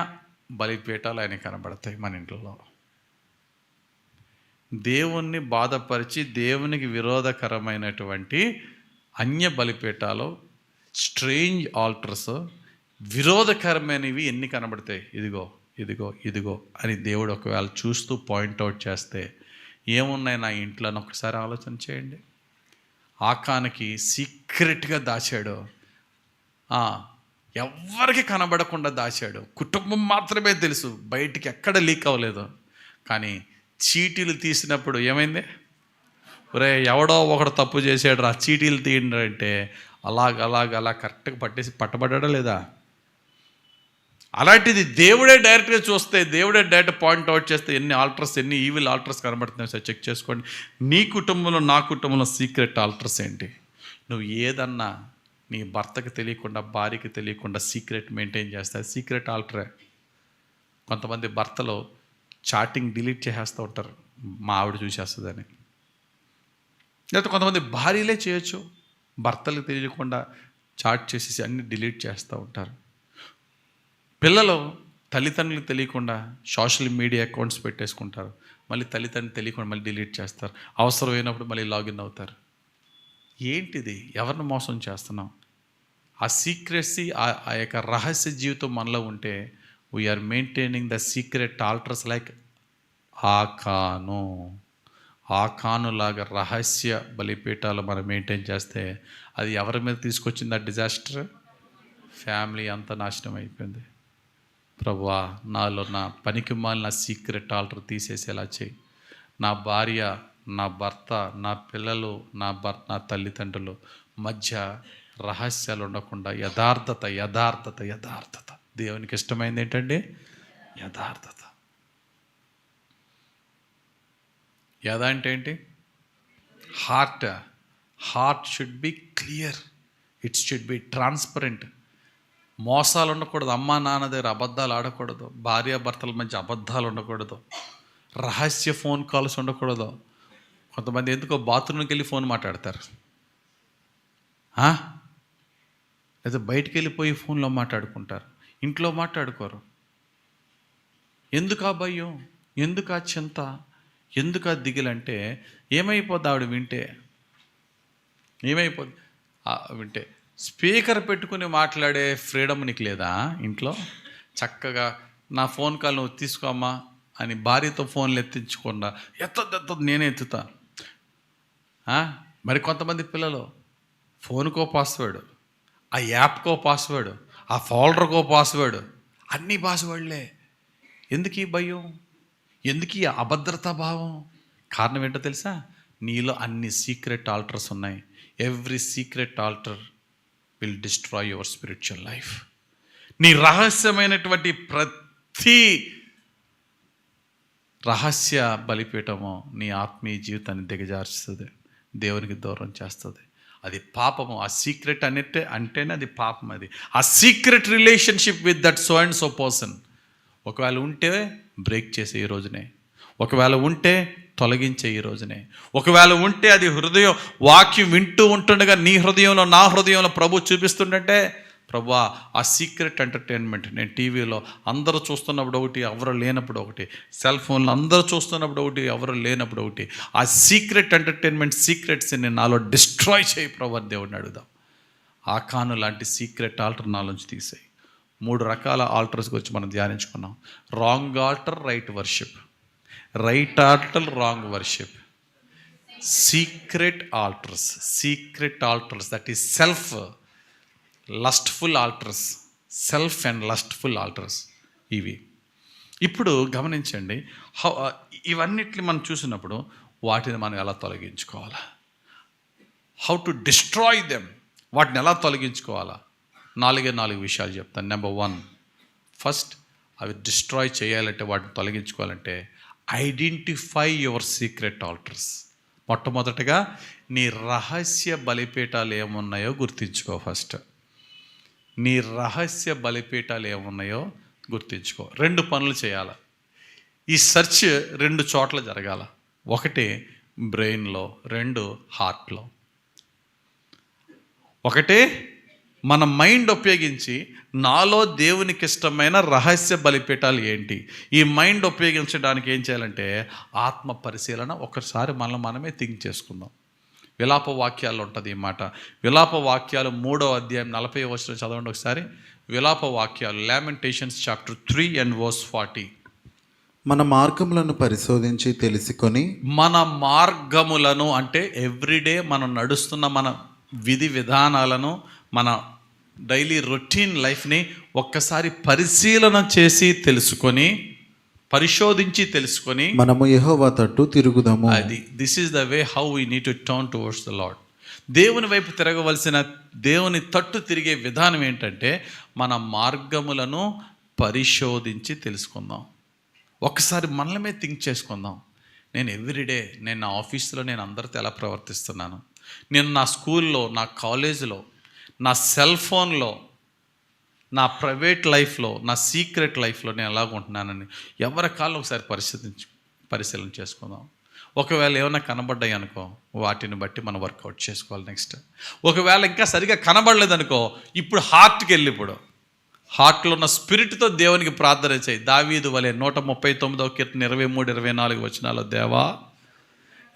బలిపీఠాలు ఆయన కనబడతాయి మన ఇంట్లో. దేవుణ్ణి బాధపరిచి దేవునికి విరోధకరమైనటువంటి అన్య బలిపీఠాలు, స్ట్రేంజ్ ఆల్టర్స్, విరోధకరమైనవి ఎన్ని కనబడతాయి. ఇదిగో ఇదిగో ఇదిగో అని దేవుడు ఒకవేళ చూస్తూ పాయింట్అవుట్ చేస్తే ఏమున్నాయి నా ఇంట్లో అని ఒకసారి ఆలోచన చేయండి. ఆకానికి సీక్రెట్గా దాచాడు, ఎవ్వరికి కనబడకుండా దాచాడు. కుటుంబం మాత్రమే తెలుసు, బయటికి ఎక్కడ లీక్ అవ్వలేదు. కానీ చీటీలు తీసినప్పుడు ఏమైంది? ఒరే ఎవడో ఒకడు తప్పు చేసాడు రా చీటీలు తీయండి అంటే అలా కరెక్ట్గా పట్టబడ్డా లేదా? అలాంటిది దేవుడే డైరెక్ట్గా చూస్తే, దేవుడే డైరెక్ట్ పాయింట్అవుట్ చేస్తే ఎన్ని ఆల్టర్స్, ఎన్ని ఈవిల్ ఆల్టర్స్ కనబడుతున్నాయి సార్ చెక్ చేసుకోండి. నీ కుటుంబంలో నా కుటుంబంలో సీక్రెట్ ఆల్టర్స్ ఏంటి? నువ్వు ఏదన్నా నీ భర్తకి తెలియకుండా, భార్యకి తెలియకుండా సీక్రెట్ మెయింటైన్ చేస్తాయి, సీక్రెట్ ఆల్టరే. కొంతమంది భర్తలు చాటింగ్ డిలీట్ చేసేస్తూ ఉంటారు, మా ఆవిడ చూసేస్తుందని. లేకపోతే కొంతమంది భార్యలే చేయొచ్చు, భర్తలకు తెలియకుండా చాట్ చేసేసి అన్ని డిలీట్ చేస్తూ ఉంటారు. పిల్లలు తల్లిదండ్రులకు తెలియకుండా సోషల్ మీడియా అకౌంట్స్ పెట్టేసుకుంటారు, మళ్ళీ తల్లిదండ్రులు తెలియకుండా మళ్ళీ డిలీట్ చేస్తారు, అవసరమైనప్పుడు మళ్ళీ లాగిన్ అవుతారు. ఏంటిది? ఎవరిని మోసం చేస్తున్నాం? ఆ సీక్రెసీ, ఆ యొక్క రహస్య జీవితం మనలో ఉంటే we are maintaining the secret altars like ఆకానులాగా రహస్య బలిపీఠాలు మనం మెయింటైన్ చేస్తే అది ఎవరి మీద తీసుకొచ్చింది? ఆ డిజాస్టర్ ఫ్యామిలీ అంతా నాశనం అయిపోయింది. ప్రభువా నాలో నా పనికి మాలిన సీక్రెట్ ఆల్టర్ తీసేసేలా చేయి. నా భార్య, నా భర్త, నా పిల్లలు, నా తల్లిదండ్రులు మధ్య రహస్యాలు ఉండకుండా యథార్థత. దేవునికి ఇష్టమైంది ఏంటండి? యథార్థత. యథ అంటే ఏంటి? Heart should be clear, it should be transparent. మోసాలు ఉండకూడదు, అమ్మా నాన్న దగ్గర అబద్ధాలు ఆడకూడదు, భార్యాభర్తల మధ్య అబద్ధాలు ఉండకూడదు, రహస్య ఫోన్ కాల్స్ ఉండకూడదు. కొంతమంది ఎందుకో బాత్రూమ్కి వెళ్ళి ఫోన్ మాట్లాడతారు, లేదా బయటికి వెళ్ళిపోయి ఫోన్లో మాట్లాడుకుంటారు, ఇంట్లో మాట్లాడుకోరు. ఎందుకు ఆ భయం, ఎందుకు ఆ చింత, ఎందుకు ఆ దిగులంటే ఏమైపోద్ది? ఆవిడ వింటే ఏమైపోద్ది? వింటే స్పీకర్ పెట్టుకుని మాట్లాడే ఫ్రీడమ్ నీకు లేదా ఇంట్లో? చక్కగా నా ఫోన్ కాల్ నువ్వు తీసుకోమ్మా అని భార్యతో ఫోన్లు ఎత్తించకుండా ఎత్తద్దు నేనే ఎత్తుతా. మరి కొంతమంది పిల్లలు ఫోన్కో పాస్వర్డ్, ఆ యాప్కో పాస్వర్డ్, ఆ ఫోల్డర్కో పాస్వర్డ్, అన్నీ పాస్వర్డ్లే. ఎందుకు ఈ భయం? ఎందుకు ఈ అభద్రతా భావం? కారణం ఏంటో తెలుసా? నీలో అన్ని సీక్రెట్ ఆల్టర్స్ ఉన్నాయి. Every secret altar will destroy your spiritual life. నీ రహస్యమైనటువంటి ప్రతి రహస్య బలిపీఠము నీ ఆత్మీయ జీవితాన్ని దిగజార్చుతుంది, దేవునికి దూరం చేస్తుంది. అది పాపము. ఆ సీక్రెట్ అంటేనే అది పాపం. అది ఆ secret relationship with that so and so person ఒకవేళ ఉంటే బ్రేక్ చేసే ఈ రోజునే, ఒకవేళ ఉంటే తొలగించే ఈ రోజునే, ఒకవేళ ఉంటే అది హృదయం వాక్యం వింటూ ఉంటుండగా నీ హృదయంలో నా హృదయంలో ప్రభు చూపిస్తుండంటే, ప్రభువా ఆ సీక్రెట్ ఎంటర్టైన్మెంట్ నేను టీవీలో అందరూ చూస్తున్నప్పుడు ఒకటి, ఎవరు లేనప్పుడు ఒకటి, సెల్ ఫోన్లో అందరూ చూస్తున్నప్పుడు ఒకటి, ఎవరు లేనప్పుడు ఒకటి, ఆ సీక్రెట్ ఎంటర్టైన్మెంట్ సీక్రెట్స్ని నాలో డిస్ట్రాయ్ చేయి ప్రభు అని దేవుడిని అడుగుదాం. ఆకాను లాంటి సీక్రెట్ ఆల్టర్ నాలోంచి తీసేయి. 3 రకాల ఆల్టర్స్ గురించి మనం ధ్యానించుకున్నాం. Wrong altar, right worship. Right altar, wrong worship. Secret altars that is self lustful altars, self and lustful altars ఇవి. ఇప్పుడు గమనించండి, ఇవన్నిటిని మనం చూసినప్పుడు వాటిని మనం ఎలా తొలగించుకోవాలా, హౌ టు డిస్ట్రాయ్ దెమ్, వాటిని ఎలా తొలగించుకోవాలా? 4 విషయాలు చెప్తాను. నెంబర్ 1, ఫస్ట్ అవి డిస్ట్రాయ్ చేయాలంటే, వాటిని తొలగించుకోవాలంటే ఐడెంటిఫై యువర్ సీక్రెట్ ఆల్టర్స్. మొట్టమొదటిగా నీ రహస్య బలిపీఠాలు ఏమున్నాయో గుర్తించుకో. ఫస్ట్ నీ రహస్య బలిపీఠాలు ఏమున్నాయో గుర్తించుకో. 2 పనులు చేయాలి. ఈ సెర్చ్ 2 చోట్ల జరగాల. 1 బ్రెయిన్లో, 2 హార్ట్లో. 1 మన మైండ్ ఉపయోగించి నాలో దేవునికి ఇష్టమైన రహస్య బలిపీఠాలు ఏంటి, ఈ మైండ్ ఉపయోగించడానికి ఏం చేయాలంటే ఆత్మ పరిశీలన ఒకసారి మనమే థింక్ చేసుకుందాం. విలాప వాక్యాల్లో ఉంటుంది ఈ మాట. విలాప వాక్యాలు 3వ అధ్యాయం 40వ వచనం చదవండి ఒకసారి. విలాప వాక్యాలు, లామెంటేషన్స్ చాప్టర్ 3 and verse 40. మన మార్గములను పరిశోధించి తెలుసుకొని, మన మార్గములను అంటే ఎవ్రీడే మనం నడుస్తున్న మన విధి విధానాలను, మన డైలీ రొటీన్ లైఫ్ని ఒక్కసారి పరిశీలన చేసి తెలుసుకొని, పరిశోధించి తెలుసుకొని మనము యెహోవా తట్టు తిరుగుదాము. అది this is the way how we need to turn towards the lord. దేవుని వైపు తిరగవలసిన, దేవుని తట్టు తిరిగే విధానం ఏంటంటే మన మార్గములను పరిశోధించి తెలుసుకుందాం. ఒకసారి మనమే థింక్ చేసుకుందాం. నేను ఎవ్రీడే, నేను నా ఆఫీస్లో నేను అందరితో ఎలా ప్రవర్తిస్తున్నాను, నేను నా స్కూల్లో, నా కాలేజీలో, నా సెల్ ఫోన్లో, నా ప్రైవేట్ లైఫ్లో, నా సీక్రెట్ లైఫ్లో నేను ఎలాగుంటున్నానని ఎవరి కాళ్ళు ఒకసారి పరిశీలన చేసుకుందాం. ఒకవేళ ఏమైనా కనబడ్డాయి అనుకో, వాటిని బట్టి మనం వర్కౌట్ చేసుకోవాలి. నెక్స్ట్ ఒకవేళ ఇంకా సరిగా కనబడలేదనుకో, ఇప్పుడు హార్ట్కి వెళ్ళి, ఇప్పుడు హార్ట్లో ఉన్న స్పిరిట్తో దేవునికి ప్రార్థన చేయి. దావీదు వలె 139వ కీర్తన 23-24 వచనాలు, దేవా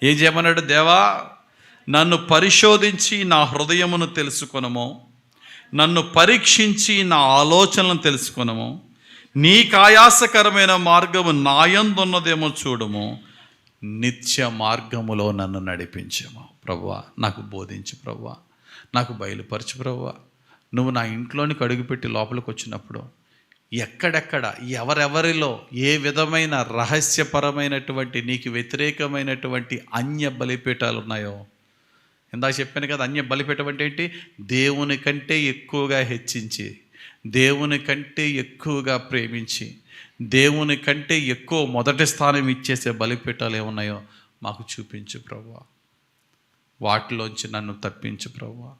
ఏం చేయమన్నాడు? దేవా నన్ను పరిశోధించి నా హృదయమును తెలుసుకొనుము, నన్ను పరీక్షించి నా ఆలోచనలను తెలుసుకొనుము, నీకు ఆయాసకరమైన మార్గము నాయందున్నదేమో చూడుము, నిత్య మార్గములో నన్ను నడిపించము. ప్రభువా నాకు బోధించు, ప్రభువా నాకు బయలుపరచు, ప్రభువా నువ్వు నా ఇంట్లోనికి అడుగుపెట్టి లోపలికి వచ్చినప్పుడు ఎక్కడెక్కడ ఎవరెవరిలో ఏ విధమైన రహస్యపరమైనటువంటి నీకు వ్యతిరేకమైనటువంటి అన్య బలిపీఠాలు ఉన్నాయో, ఇందాక చెప్పాను కదా, అన్య బలిపీఠం అంటే ఏంటి? దేవుని కంటే ఎక్కువగా హెచ్చించి, దేవుని కంటే ఎక్కువగా ప్రేమించి, దేవుని కంటే ఎక్కువ మొదటి స్థానం ఇచ్చేసే బలిపీఠాలు ఏమున్నాయో మాకు చూపించు ప్రభువా. వాటిలోంచి నన్ను తప్పించు ప్రభువా,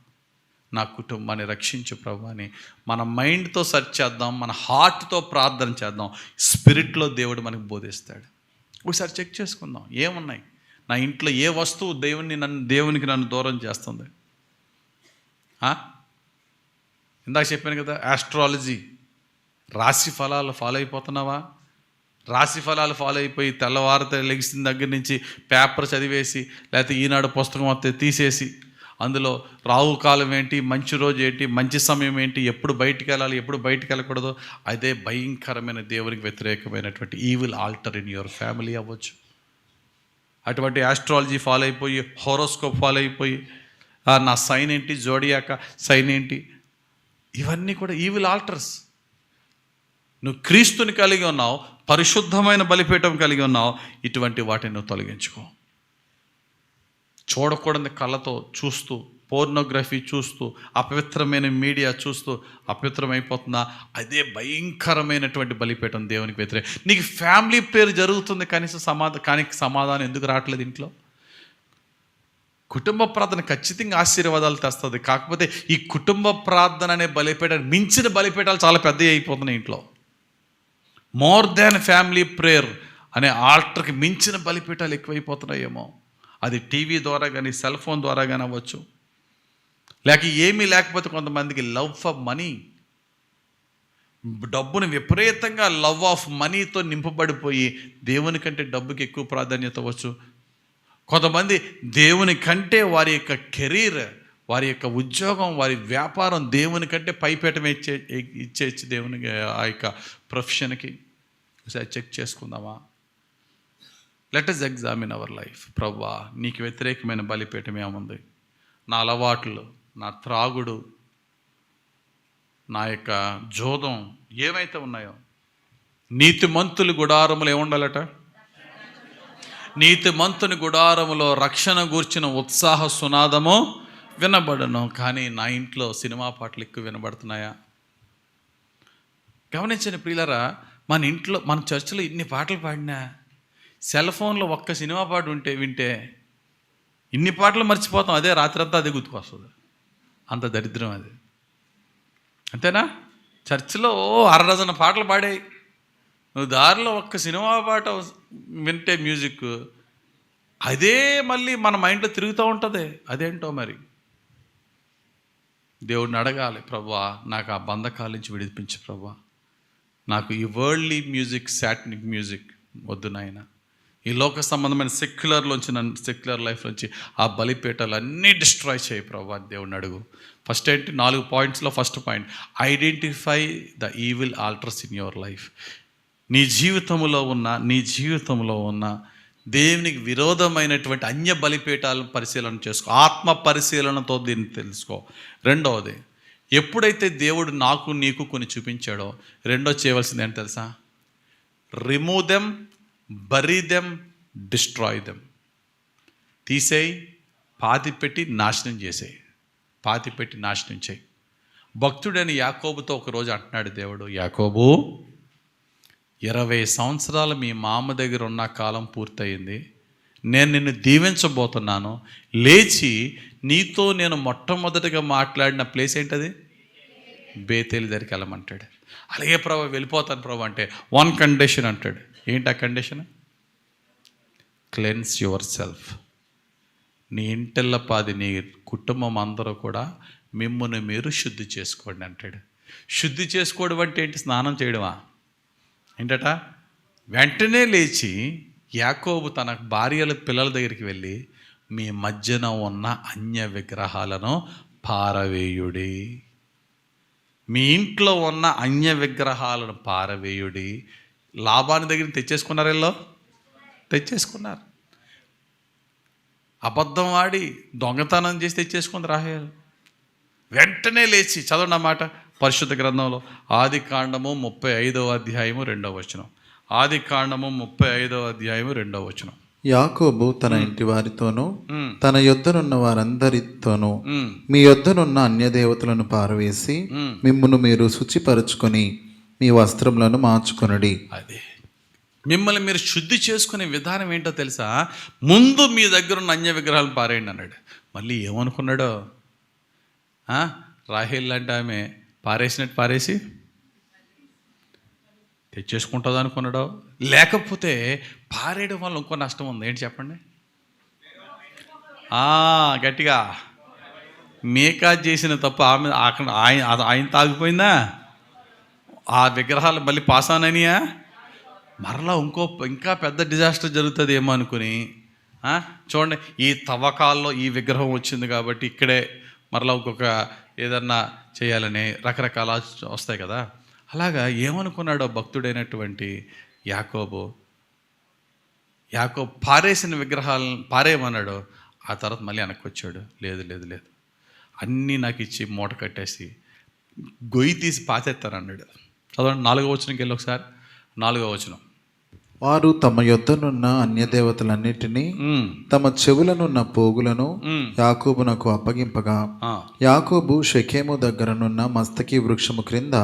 నా కుటుంబాన్ని రక్షించు ప్రభువా అని మన మైండ్తో సెర్చ్ చేద్దాం, మన హార్ట్తో ప్రార్థన చేద్దాం. స్పిరిట్లో దేవుడు మనకు బోధిస్తాడు. ఒకసారి చెక్ చేసుకుందాం, ఏమున్నాయి నా ఇంట్లో, ఏ వస్తువు దేవునికి నన్ను దూరం చేస్తుంది. ఇందాక చెప్పాను కదా, ఆస్ట్రాలజీ, రాశి ఫలాలు ఫాలో అయిపోతున్నావా? రాశి ఫలాలు ఫాలో అయిపోయి తెల్లవారితే లెగిసిన దగ్గర నుంచి పేపర్ చదివేసి, లేకపోతే ఈనాడు పుస్తకం వస్తే తీసేసి అందులో రాహు కాలం ఏంటి, మంచి రోజు ఏంటి, మంచి సమయం ఏంటి, ఎప్పుడు బయటికి వెళ్ళాలి, ఎప్పుడు బయటికి వెళ్ళకూడదు, అదే భయంకరమైన దేవునికి వ్యతిరేకమైనటువంటి evil altar in your family అవ్వచ్చు. అటువంటి ఆస్ట్రాలజీ ఫాలో అయిపోయి, హోరోస్కోప్ ఫాలో అయిపోయి, నా సైన్ ఏంటి, జోడియాక సైన్ ఏంటి, ఇవన్నీ కూడా ఈవిల్ ఆల్టర్స్. నువ్వు క్రీస్తుని కలిగి ఉన్నావు, పరిశుద్ధమైన బలిపీఠం కలిగి ఉన్నావు, ఇటువంటి వాటిని నువ్వు తొలగించుకో. చూడకూడని కళ్ళతో చూస్తూ, పోర్నోగ్రఫీ చూస్తూ, అపవిత్రమైన మీడియా చూస్తూ అపవిత్రమైపోతుందా, అదే భయంకరమైనటువంటి బలిపీఠం దేవునికి వ్యతిరేకం. నీకు ఫ్యామిలీ పేరు జరుగుతుంది, కనీసం సమాధానం ఎందుకు రావట్లేదు ఇంట్లో? కుటుంబ ప్రార్థన ఖచ్చితంగా ఆశీర్వాదాలు తెస్తుంది. కాకపోతే ఈ కుటుంబ ప్రార్థన అనే బలిపీఠాలు మించిన బలిపీఠాలు చాలా పెద్దవి అయిపోతున్నాయి ఇంట్లో. మోర్ దాన్ ఫ్యామిలీ ప్రేయర్ అనే ఆల్టర్కి మించిన బలిపీఠాలు ఎక్కువైపోతున్నాయేమో. అది టీవీ ద్వారా కానీ, సెల్ ఫోన్ ద్వారా కానీ అవ్వచ్చు. లేక ఏమీ లేకపోతే కొంతమందికి లవ్ ఫర్ మనీ, డబ్బును విపరీతంగా లవ్ ఆఫ్ మనీతో నింపబడిపోయి దేవుని కంటే డబ్బుకి ఎక్కువ ప్రాధాన్యత అవ్వచ్చు. కొంతమంది దేవుని కంటే వారి యొక్క కెరీర్, వారి యొక్క ఉద్యోగం, వారి వ్యాపారం దేవుని కంటే పైపేటమే ఇచ్చేసి దేవునికి ఆ యొక్క ప్రొఫెషన్కి. ఒకసారి చెక్ చేసుకుందామా? Let us examine our life. ప్రభువా, నీకు వ్యతిరేకమైన బలిపీఠం ఏముంది? నా అలవాట్లు, నా త్రాగుడు, నా యొక్క జోదం ఏమైతే ఉన్నాయో. నీతిమంతుల గుడారములు ఏముండాలట? నీతిమంతుని గుడారములో రక్షణ గూర్చిన ఉత్సాహ సునాదము వినబడను. కానీ నా ఇంట్లో సినిమా పాటలు ఎక్కువ వినబడుతున్నాయా? గమనించండి ప్రియులారా, మన ఇంట్లో, మన చర్చిలో ఇన్ని పాటలు పాడినా సెల్ ఫోన్లో ఒక్క సినిమా పాట వింటే ఇన్ని పాటలు మర్చిపోతాం. అదే రాత్రంతా అదే గుర్తుకొస్తుంది. అంత దరిద్రం అది. అంతేనా? చర్చిలో 6 డజన్ పాటలు పాడాయి, నువ్వు దారిలో ఒక్క సినిమా పాట వింటే మ్యూజిక్, అదే మళ్ళీ మన మైండ్లో తిరుగుతూ ఉంటుంది. అదేంటో మరి. దేవుడిని అడగాలి, ప్రభువా నాకు ఆ బంధకాల నుంచి విడిపించు ప్రభువా, నాకు ఈ వరల్డ్లీ మ్యూజిక్, సాటనిక్ మ్యూజిక్ వద్దు నాయన. ఈ లోక సంబంధమైన సెక్యులర్ లైఫ్ నుంచి ఆ బలిపీఠాలు అన్నీ డిస్ట్రాయ్ చేయి ప్రభువా, దేవుడిని అడుగు. ఫస్ట్ ఏంటి? 4 పాయింట్స్లో first point, identify the evil altars in your life. నీ జీవితంలో ఉన్న దేవునికి విరోధమైనటువంటి అన్య బలిపీఠాలను పరిశీలన చేసుకో. ఆత్మ పరిశీలనతో దీన్ని తెలుసుకో. రెండవది, ఎప్పుడైతే దేవుడు నాకు నీకు కొన్ని చూపించాడో, రెండో చేయవలసింది ఏంటి తెలుసా? Remove them, bury them, destroy them. తీసేయి, పాతిపెట్టి నాశనం చేసేయి. పాతిపెట్టి నాశనం చేయి. భక్తుడైన యాకోబుతో ఒకరోజు అంటున్నాడు దేవుడు, యాకోబు 20 సంవత్సరాలు మీ మామ దగ్గర ఉన్న కాలం పూర్తయింది, నేను నిన్ను దీవించబోతున్నాను, లేచి నీతో నేను మొట్టమొదటిగా మాట్లాడిన ప్లేస్ ఏంటది? బేతేలు దగ్గరికి వెళ్ళమంటాడు. అలాగే ప్రభు వెళ్ళిపోతాను ప్రభు అంటే 1 కండిషన్ అంటాడు. ఏంటి ఆ కండిషన్? Cleanse your self. నీ ఇంటిల్లపాది, నీ కుటుంబం అందరూ కూడా మిమ్మును మీరు శుద్ధి చేసుకోండి అంటాడు. శుద్ధి చేసుకోవడం అంటే ఏంటి? స్నానం చేయడమా? ఏంటట? వెంటనే లేచి యాకోబు తన భార్యల పిల్లల దగ్గరికి వెళ్ళి, మీ మధ్యన ఉన్న అన్య విగ్రహాలను పారవేయుడి. మీ ఇంట్లో ఉన్న అన్య విగ్రహాలను పారవేయుడి. లాబాను దగ్గర తెచ్చేసుకున్నారు, వీళ్ళు తెచ్చేసుకున్నారు. అబద్ధం ఆడి దొంగతనం చేసి తెచ్చేసుకుంది రాహేలు. వెంటనే లేచి చదవండి అన్నమాట పరిశుద్ధ గ్రంథంలో, ఆది కాండము 35వ అధ్యాయము 2వ వచనం. ఆది కాండము 35వ అధ్యాయము 2వ వచనం. యాకోబు తన ఇంటి వారితోనూ తన యొద్దనున్న వారందరితోనూ, మీ యొద్దనున్న అన్యదేవతలను పారవేసి మిమ్మును మీరు శుచిపరచుకొని మీ వస్త్రములను మార్చుకొనుడి. అదే మిమ్మల్ని మీరు శుద్ధి చేసుకునే విధానం ఏంటో తెలుసా? ముందు మీ దగ్గర ఉన్న అన్య విగ్రహాలను పారేయండి అన్నాడు. మళ్ళీ ఏమనుకున్నాడో, రాహేల్ లాంటి ఆమె పారేసినట్టు పారేసి తెచ్చేసుకుంటుంది అనుకున్నాడో, లేకపోతే పారేయడం వల్ల ఇంకో నష్టం ఉంది. ఏంటి చెప్పండి? గట్టిగా, మేకా చేసిన తప్పు ఆమె అక్కడ ఆయన తాగిపోయిందా? ఆ విగ్రహాలు మళ్ళీ పాసాననియా? మరలా ఇంకా పెద్ద డిజాస్టర్ జరుగుతుంది ఏమో అనుకుని చూడండి, ఈ తవ్వకాల్లో ఈ విగ్రహం వచ్చింది కాబట్టి ఇక్కడే మరలా ఇంకొక ఏదన్నా చేయాలని రకరకాల వస్తాయి కదా. అలాగా ఏమనుకున్నాడో భక్తుడైనటువంటి యాకోబు పారేసిన విగ్రహాలను పారేయమన్నాడు. ఆ తర్వాత మళ్ళీ వెనక్కి వచ్చాడు. లేదు లేదు లేదు, అన్నీ నాకు ఇచ్చి మూట కట్టేసి గొయ్యి తీసి పాతేస్తానన్నాడు. చదవండి 4వ వచనంకి వెళ్ళి ఒకసారి. 4వ వచనం. వారు తమ యొద్దనున్న అన్యదేవతలన్నిటినీ తమ చెవులనున్న పోగులను యాకోబునకు అప్పగింపగా యాకోబు షెకెము దగ్గరనున్న మస్తకి వృక్షము క్రింద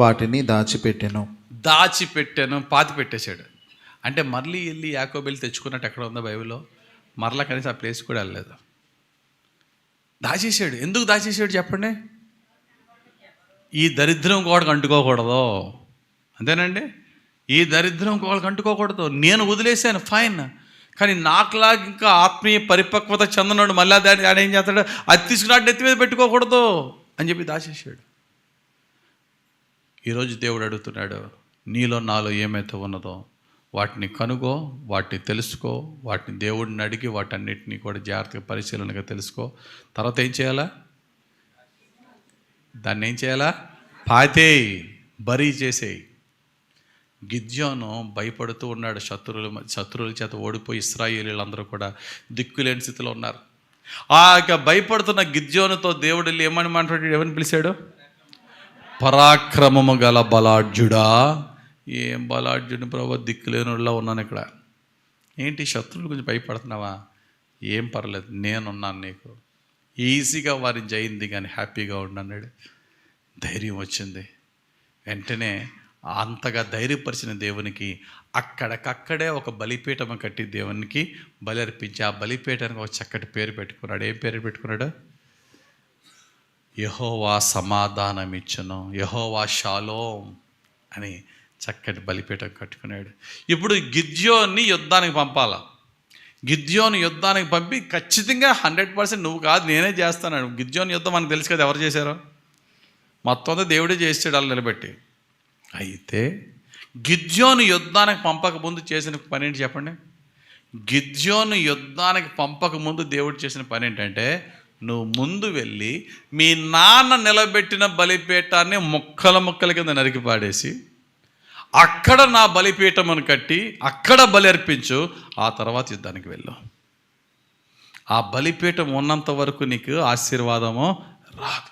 వాటిని దాచిపెట్టెను. పాతి పెట్టేశాడు. అంటే మళ్ళీ వెళ్ళి యాకోబు వెళ్ళి తెచ్చుకున్నట్టు ఎక్కడ ఉందో బైబిల్లో? మరలా కనీసం ఆ ప్లేస్ కూడా వెళ్ళలేదు. దాచేసాడు. ఎందుకు దాచేసాడు చెప్పండి? ఈ దరిద్రం గోడకు అంటుకోకూడదు, అంతేనండి. ఈ దరిద్రం గోడకు అంటుకోకూడదు. నేను వదిలేశాను, ఫైన్. కానీ నాకులాగా ఇంకా ఆత్మీయ పరిపక్వత చెందనాడు మళ్ళీ దాన్ని ఏం చేస్తాడు? అది తీసుకున్నాడు నెత్తి మీద పెట్టుకోకూడదు అని చెప్పి దాచేసాడు. ఈరోజు దేవుడు అడుగుతున్నాడు, నీలో నాలో ఏమైతే ఉన్నదో వాటిని కనుగో, వాటిని తెలుసుకో, వాటిని దేవుడిని అడిగి వాటన్నిటిని కూడా జాగ్రత్తగా పరిశీలనగా తెలుసుకో. తర్వాత ఏం చేయాలా? దాన్ని ఏం చేయాలా? పాతేయి, బరీ చేసేయి. గిద్యోను భయపడుతూ ఉన్నాడు. శత్రువుల చేత ఓడిపోయి ఇశ్రాయేలీలందరూ కూడా దిక్కులేని స్థితిలో ఉన్నారు. ఆ భయపడుతున్న గిద్యోనుతో దేవుడు వెళ్ళి ఏమని మాట్లాడాడు? ఎవరిని పిలిచాడు? పరాక్రమము గల బలాఢ్యుడా. ఏం బలాఢ్యుడిని ప్రభు, దిక్కులేనులా ఉన్నాను ఇక్కడ. ఏంటి శత్రువుల గురించి భయపడుతున్నావా? ఏం పర్లేదు, నేనున్నాను నీకు. ఈజీగా వారిని జయింది కానీ హ్యాపీగా ఉండన్నాడు. ధైర్యం వచ్చింది. వెంటనే అంతగా ధైర్యపరిచిన దేవునికి అక్కడికక్కడే ఒక బలిపీఠం కట్టి దేవునికి బలి అర్పించి ఆ బలిపీఠానికి ఒక చక్కటి పేరు పెట్టుకున్నాడు. ఏం పేరు పెట్టుకున్నాడు? యెహోవా సమాధానం ఇచ్చును, యెహోవా షాలోమ్ అని చక్కటి బలిపీఠం కట్టుకున్నాడు. ఇప్పుడు గిద్యోన్ని యుద్ధానికి పంపాలా. గిద్యోను యుద్ధానికి పంపి ఖచ్చితంగా 100% నువ్వు కాదు నేనే చేస్తాను. గిద్యోని యుద్ధం మనకు తెలుసు కదా ఎవరు చేశారో. మొత్తం అంతా దేవుడే చేసాడు వాళ్ళు నిలబెట్టి. అయితే గిద్యోను యుద్ధానికి పంపక ముందు చేసిన పని ఏంటి చెప్పండి? గిద్యోను యుద్ధానికి పంపక ముందు దేవుడు చేసిన పని ఏంటంటే, నువ్వు ముందు వెళ్ళి మీ నాన్న నిలబెట్టిన బలిపీఠాన్ని ముక్కల కింద నరికి పాడేసి అక్కడ నా బలిపీఠమును కట్టి అక్కడ బలి అర్పించు, ఆ తర్వాత యుద్ధానికి వెళ్ళు. ఆ బలిపీఠం ఉన్నంత వరకు నీకు ఆశీర్వాదము రాదు.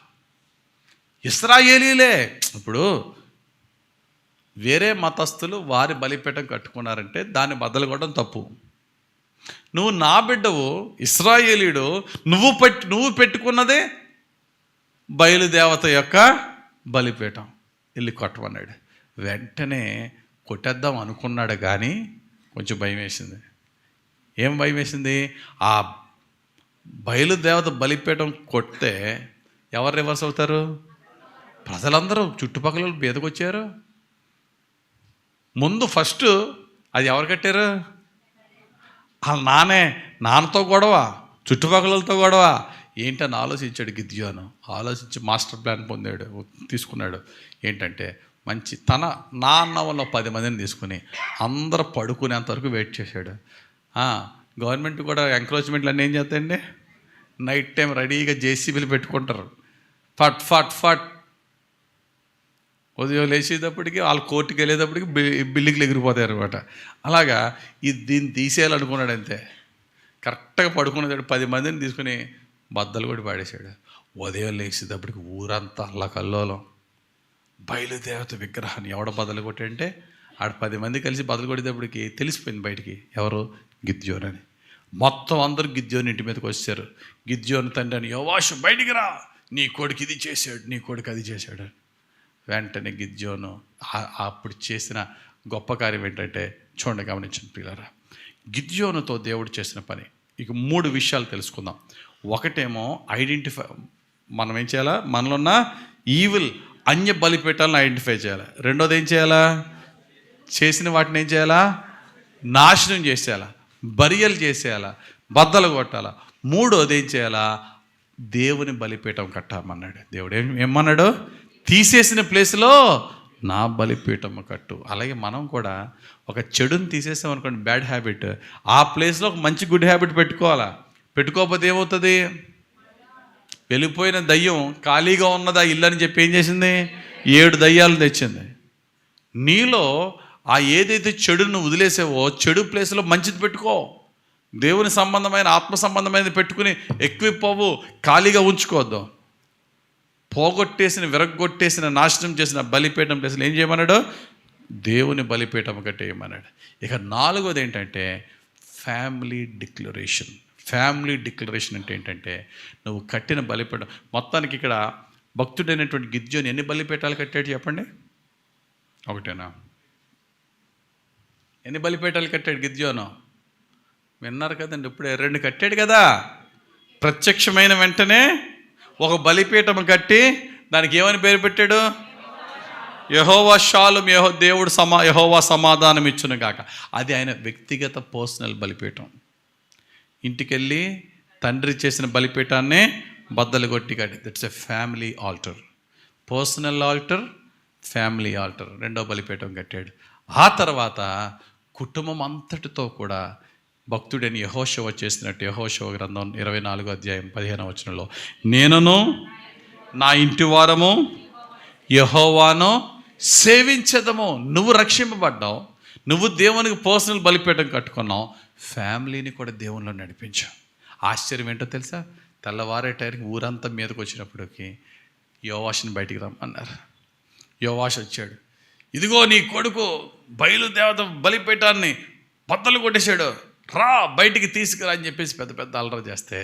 ఇశ్రాయేలీలే. ఇప్పుడు వేరే మతస్థులు వారి బలిపీఠం కట్టుకున్నారంటే దాన్ని బద్దలుకోవడం తప్పు. నువ్వు నా బిడ్డవు, ఇశ్రాయేలీడు, నువ్వు పెట్టుకున్నదే బయలుదేవత యొక్క బలిపీఠం, వెళ్ళి కొట్టమన్నాడు. వెంటనే కొట్టేద్దాం అనుకున్నాడు కానీ కొంచెం భయం వేసింది. ఏం భయం వేసింది? ఆ బయలుదేవత బలిపీఠం కొడితే ఎవరు రివర్స్ అవుతారు? ప్రజలందరూ చుట్టుపక్కల బీదకొచ్చారు. ముందు ఫస్ట్ అది ఎవరు కట్టారు? వాళ్ళ నాన్నతో గొడవ, చుట్టుపక్కలతో గొడవ. ఏంటని ఆలోచించాడు గిద్యోను. ఆలోచించి మాస్టర్ ప్లాన్ తీసుకున్నాడు. ఏంటంటే మంచి తన నాన్న వల్ల 10 మందిని తీసుకుని అందరూ పడుకునేంత వరకు వెయిట్ చేశాడు. గవర్నమెంట్ కూడా ఎంకరేజ్మెంట్లు అన్నీ ఏం చేస్తాయండి, నైట్ టైం రెడీగా జేసీబీలు పెట్టుకుంటారు. ఫట్ ఉదయం లేచేటప్పటికి వాళ్ళు కోర్టుకి వెళ్ళేటప్పటికి బిల్డింగ్లు ఎగిరిపోతాయి అనమాట. అలాగా దీన్ని తీసేయాలనుకున్నాడు. అంతే కరెక్ట్గా పడుకునేటప్పుడు 10 మందిని తీసుకుని బద్దలు కూడా పాడేశాడు. ఉదయం లేచేటప్పటికి ఊరంతా అల్లకల్లోలం. బయలుదేవత విగ్రహాన్ని ఎవడ బద్దలు కొట్టాడంటే ఆడ 10 మంది కలిసి బద్దలు కొట్టేటప్పటికి తెలిసిపోయింది బయటికి ఎవరు? గిద్యోను అని. మొత్తం అందరూ గిద్యోను ఇంటి మీదకి వచ్చారు. గిద్యోను తండ్రి అని, యోవాషు బయటికి రా, నీ కొడుకు ఇది చేశాడు, నీ కొడుకు అది చేశాడు. వెంటనే గిద్యోను అప్పుడు చేసిన గొప్ప కార్యం ఏంటంటే, చూడండి గమనించండి పిల్లరా, గిద్యోనుతో దేవుడు చేసిన పని. ఇక 3 విషయాలు తెలుసుకుందాం. ఒకటేమో మనం ఏం చేయాలా? మనలో ఉన్న ఈవిల్ అన్య బలిపీఠాలను ఐడెంటిఫై చేయాలి. రెండోది ఏం చేయాలా? చేసిన వాటిని ఏం చేయాలా? నాశనం చేసేయాలా, బరియలు చేసేయాలా, బద్దలు కొట్టాలా. మూడోది ఏం చేయాలా? దేవుని బలిపీఠం కట్టామన్నాడు దేవుడు. ఏమన్నాడు? తీసేసిన ప్లేస్లో నా బలిపీఠము కట్టు. అలాగే మనం కూడా ఒక చెడుని తీసేసామనుకోండి, బ్యాడ్ హ్యాబిట్, ఆ ప్లేస్లో ఒక మంచి గుడ్ హ్యాబిట్ పెట్టుకోవాలా. పెట్టుకోకపోతే ఏమవుతుంది? వెళ్ళిపోయిన దయ్యం ఖాళీగా ఉన్నది ఆ ఇల్లు అని చెప్పి ఏం చేసింది? 7 దయ్యాలు తెచ్చింది. నీలో ఆ ఏదైతే చెడును వదిలేసావో చెడు ప్లేస్లో మంచిది పెట్టుకో. దేవుని సంబంధమైన ఆత్మ సంబంధమైనది పెట్టుకుని ఎక్విప్ అవ్వు, ఖాళీగా ఉంచుకోవద్దు. పోగొట్టేసిన, విరగొట్టేసిన, నాశనం చేసిన బలిపీఠం ప్లేస్లో ఏం చేయమన్నాడు? దేవుని బలిపీఠం కట్టేయమన్నాడు. ఇక 4వది ఏంటంటే ఫ్యామిలీ డిక్లరేషన్. ఫ్యామిలీ డిక్లరేషన్ అంటే ఏంటంటే నువ్వు కట్టిన బలిపీఠం. మొత్తానికి ఇక్కడ భక్తుడైనటువంటి గిద్యోని ఎన్ని బలిపీఠాలు కట్టాడు చెప్పండి? ఒకటేనా? ఎన్ని బలిపీఠాలు కట్టాడు గిద్యోను? విన్నారు కదండి, ఇప్పుడే 2 కట్టాడు కదా. ప్రత్యక్షమైన వెంటనే ఒక బలిపీఠం కట్టి దానికి ఏమని పేరు పెట్టాడు? యెహోవా షాలోమ్, దేవుడు యెహోవా సమాధానం ఇచ్చును గాక. అది ఆయన వ్యక్తిగత పర్సనల్ బలిపీఠం. ఇంటికెళ్ళి తండ్రి చేసిన బలిపీఠాన్నే బద్దలు కొట్టి కట్టి, that's a family altar. Personal altar, family altar, 2వ బలిపీఠం కట్టాడు. ఆ తర్వాత కుటుంబం అంతటితో కూడా భక్తుడని యెహోషువ చేసినట్టు, యెహోషువ గ్రంథం 24వ అధ్యాయం 15వ వచనంలో, నేనును నా ఇంటి వారము యెహోవాను సేవించదము. నువ్వు రక్షింపబడ్డావు, నువ్వు దేవునికి పర్సనల్ బలిపీఠం కట్టుకున్నావు, ఫ్యామిలీని కూడా దేవునిలో నడిపించావు. ఆశ్చర్యం ఏంటో తెలుసా? తెల్లవారే టైంకి ఊరంతా మీదకి వచ్చినప్పటికి యోవాషుని బయటికి రమ్మన్నారు. యోవాషు వచ్చాడు. ఇదిగో నీ కొడుకు బయలుదేవత బలిపీఠాన్ని బద్దలు కొట్టేశాడు, రా బయటికి తీసుకురా అని చెప్పేసి పెద్ద పెద్ద అల్లరి చేస్తే,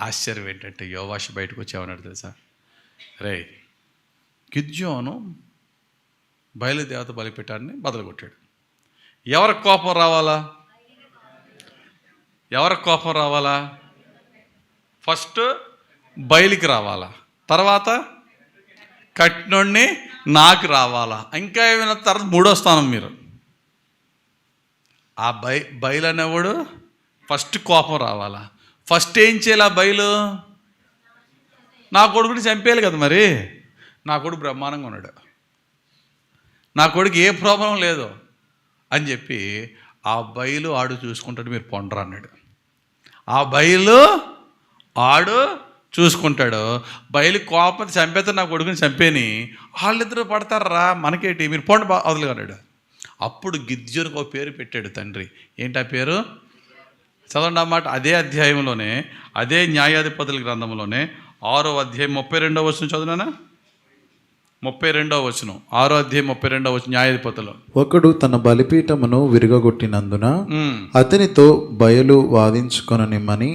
ఆశ్చర్యం ఏంటంటే యోవాషు బయటకు వచ్చామన్నాడు తెలుసా? రే, గిద్యోను బయలుదేవత బలిపీఠాన్ని బద్దలు కొట్టాడు. ఎవరికి కోపం రావాలా? ఎవరికి కోపం రావాలా? ఫస్ట్ బయలుకి రావాలా, తర్వాత కట్టినోడిని నాకు రావాలా, ఇంకా ఏమైనా తర్వాత 3వ స్థానం మీరు. ఆ బయలు అనేవాడు ఫస్ట్ కోపం రావాలా. ఫస్ట్ ఏం చేయాలి? ఆ బయలు నా కొడుకుని చంపేయాలి కదా. మరి నా కొడుకు బ్రహ్మాండంగా ఉన్నాడు, నా కొడుకు ఏ ప్రాబ్లం లేదు అని చెప్పి ఆ బయలు ఆడు చూసుకుంటాడు, మీరు పొండరా అన్నాడు. ఆ బయలు ఆడు చూసుకుంటాడు. బయలు కోపం చంపేస్తే నా కొడుకుని చంపేని, వాళ్ళిద్దరూ పడతారా, మనకేంటి, మీరు పొండ వదులుగా అన్నాడు. అప్పుడు గిద్యోనుకు ఒక పేరు పెట్టాడు తండ్రి. ఏంటి ఆ పేరు? చదవండి అన్నమాట. అదే అధ్యాయంలోనే, అదే న్యాయాధిపతుల గ్రంథంలోనే 6వ అధ్యాయం 32వ వచనం చదువునా? 32వ వచనం, 6వ అధ్యాయం 32వ వచనం, న్యాయాధిపతులు. ఒకడు తన బలిపీఠమును విరగొట్టినందున అతనితో బయలు వాదించుకొననిమ్మని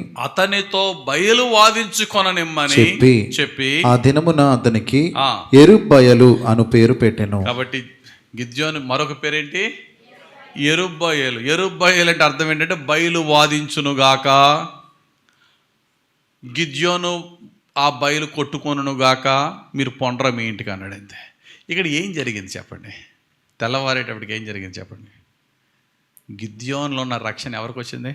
చెప్పి ఆ దినమున అతనికి యెరుబ్బయలు అను పేరు పెట్టెను. కాబట్టి గిద్యోను మరొక పేరేంటి? యెరుబ్బయలు. యెరుబ్బయలు అంటే అర్థం ఏంటంటే బయలు వాదించునుగాక. గిద్యోను ఆ బయలు కొట్టుకొనుగాక, మీరు పొండ్ర మీ ఇంటికి అన్నాడు. అంతే. ఇక్కడ ఏం జరిగింది చెప్పండి? తెల్లవారేటప్పటికి ఏం జరిగింది చెప్పండి? గిద్యోన్లో ఉన్న రక్షణ ఎవరికి వచ్చింది?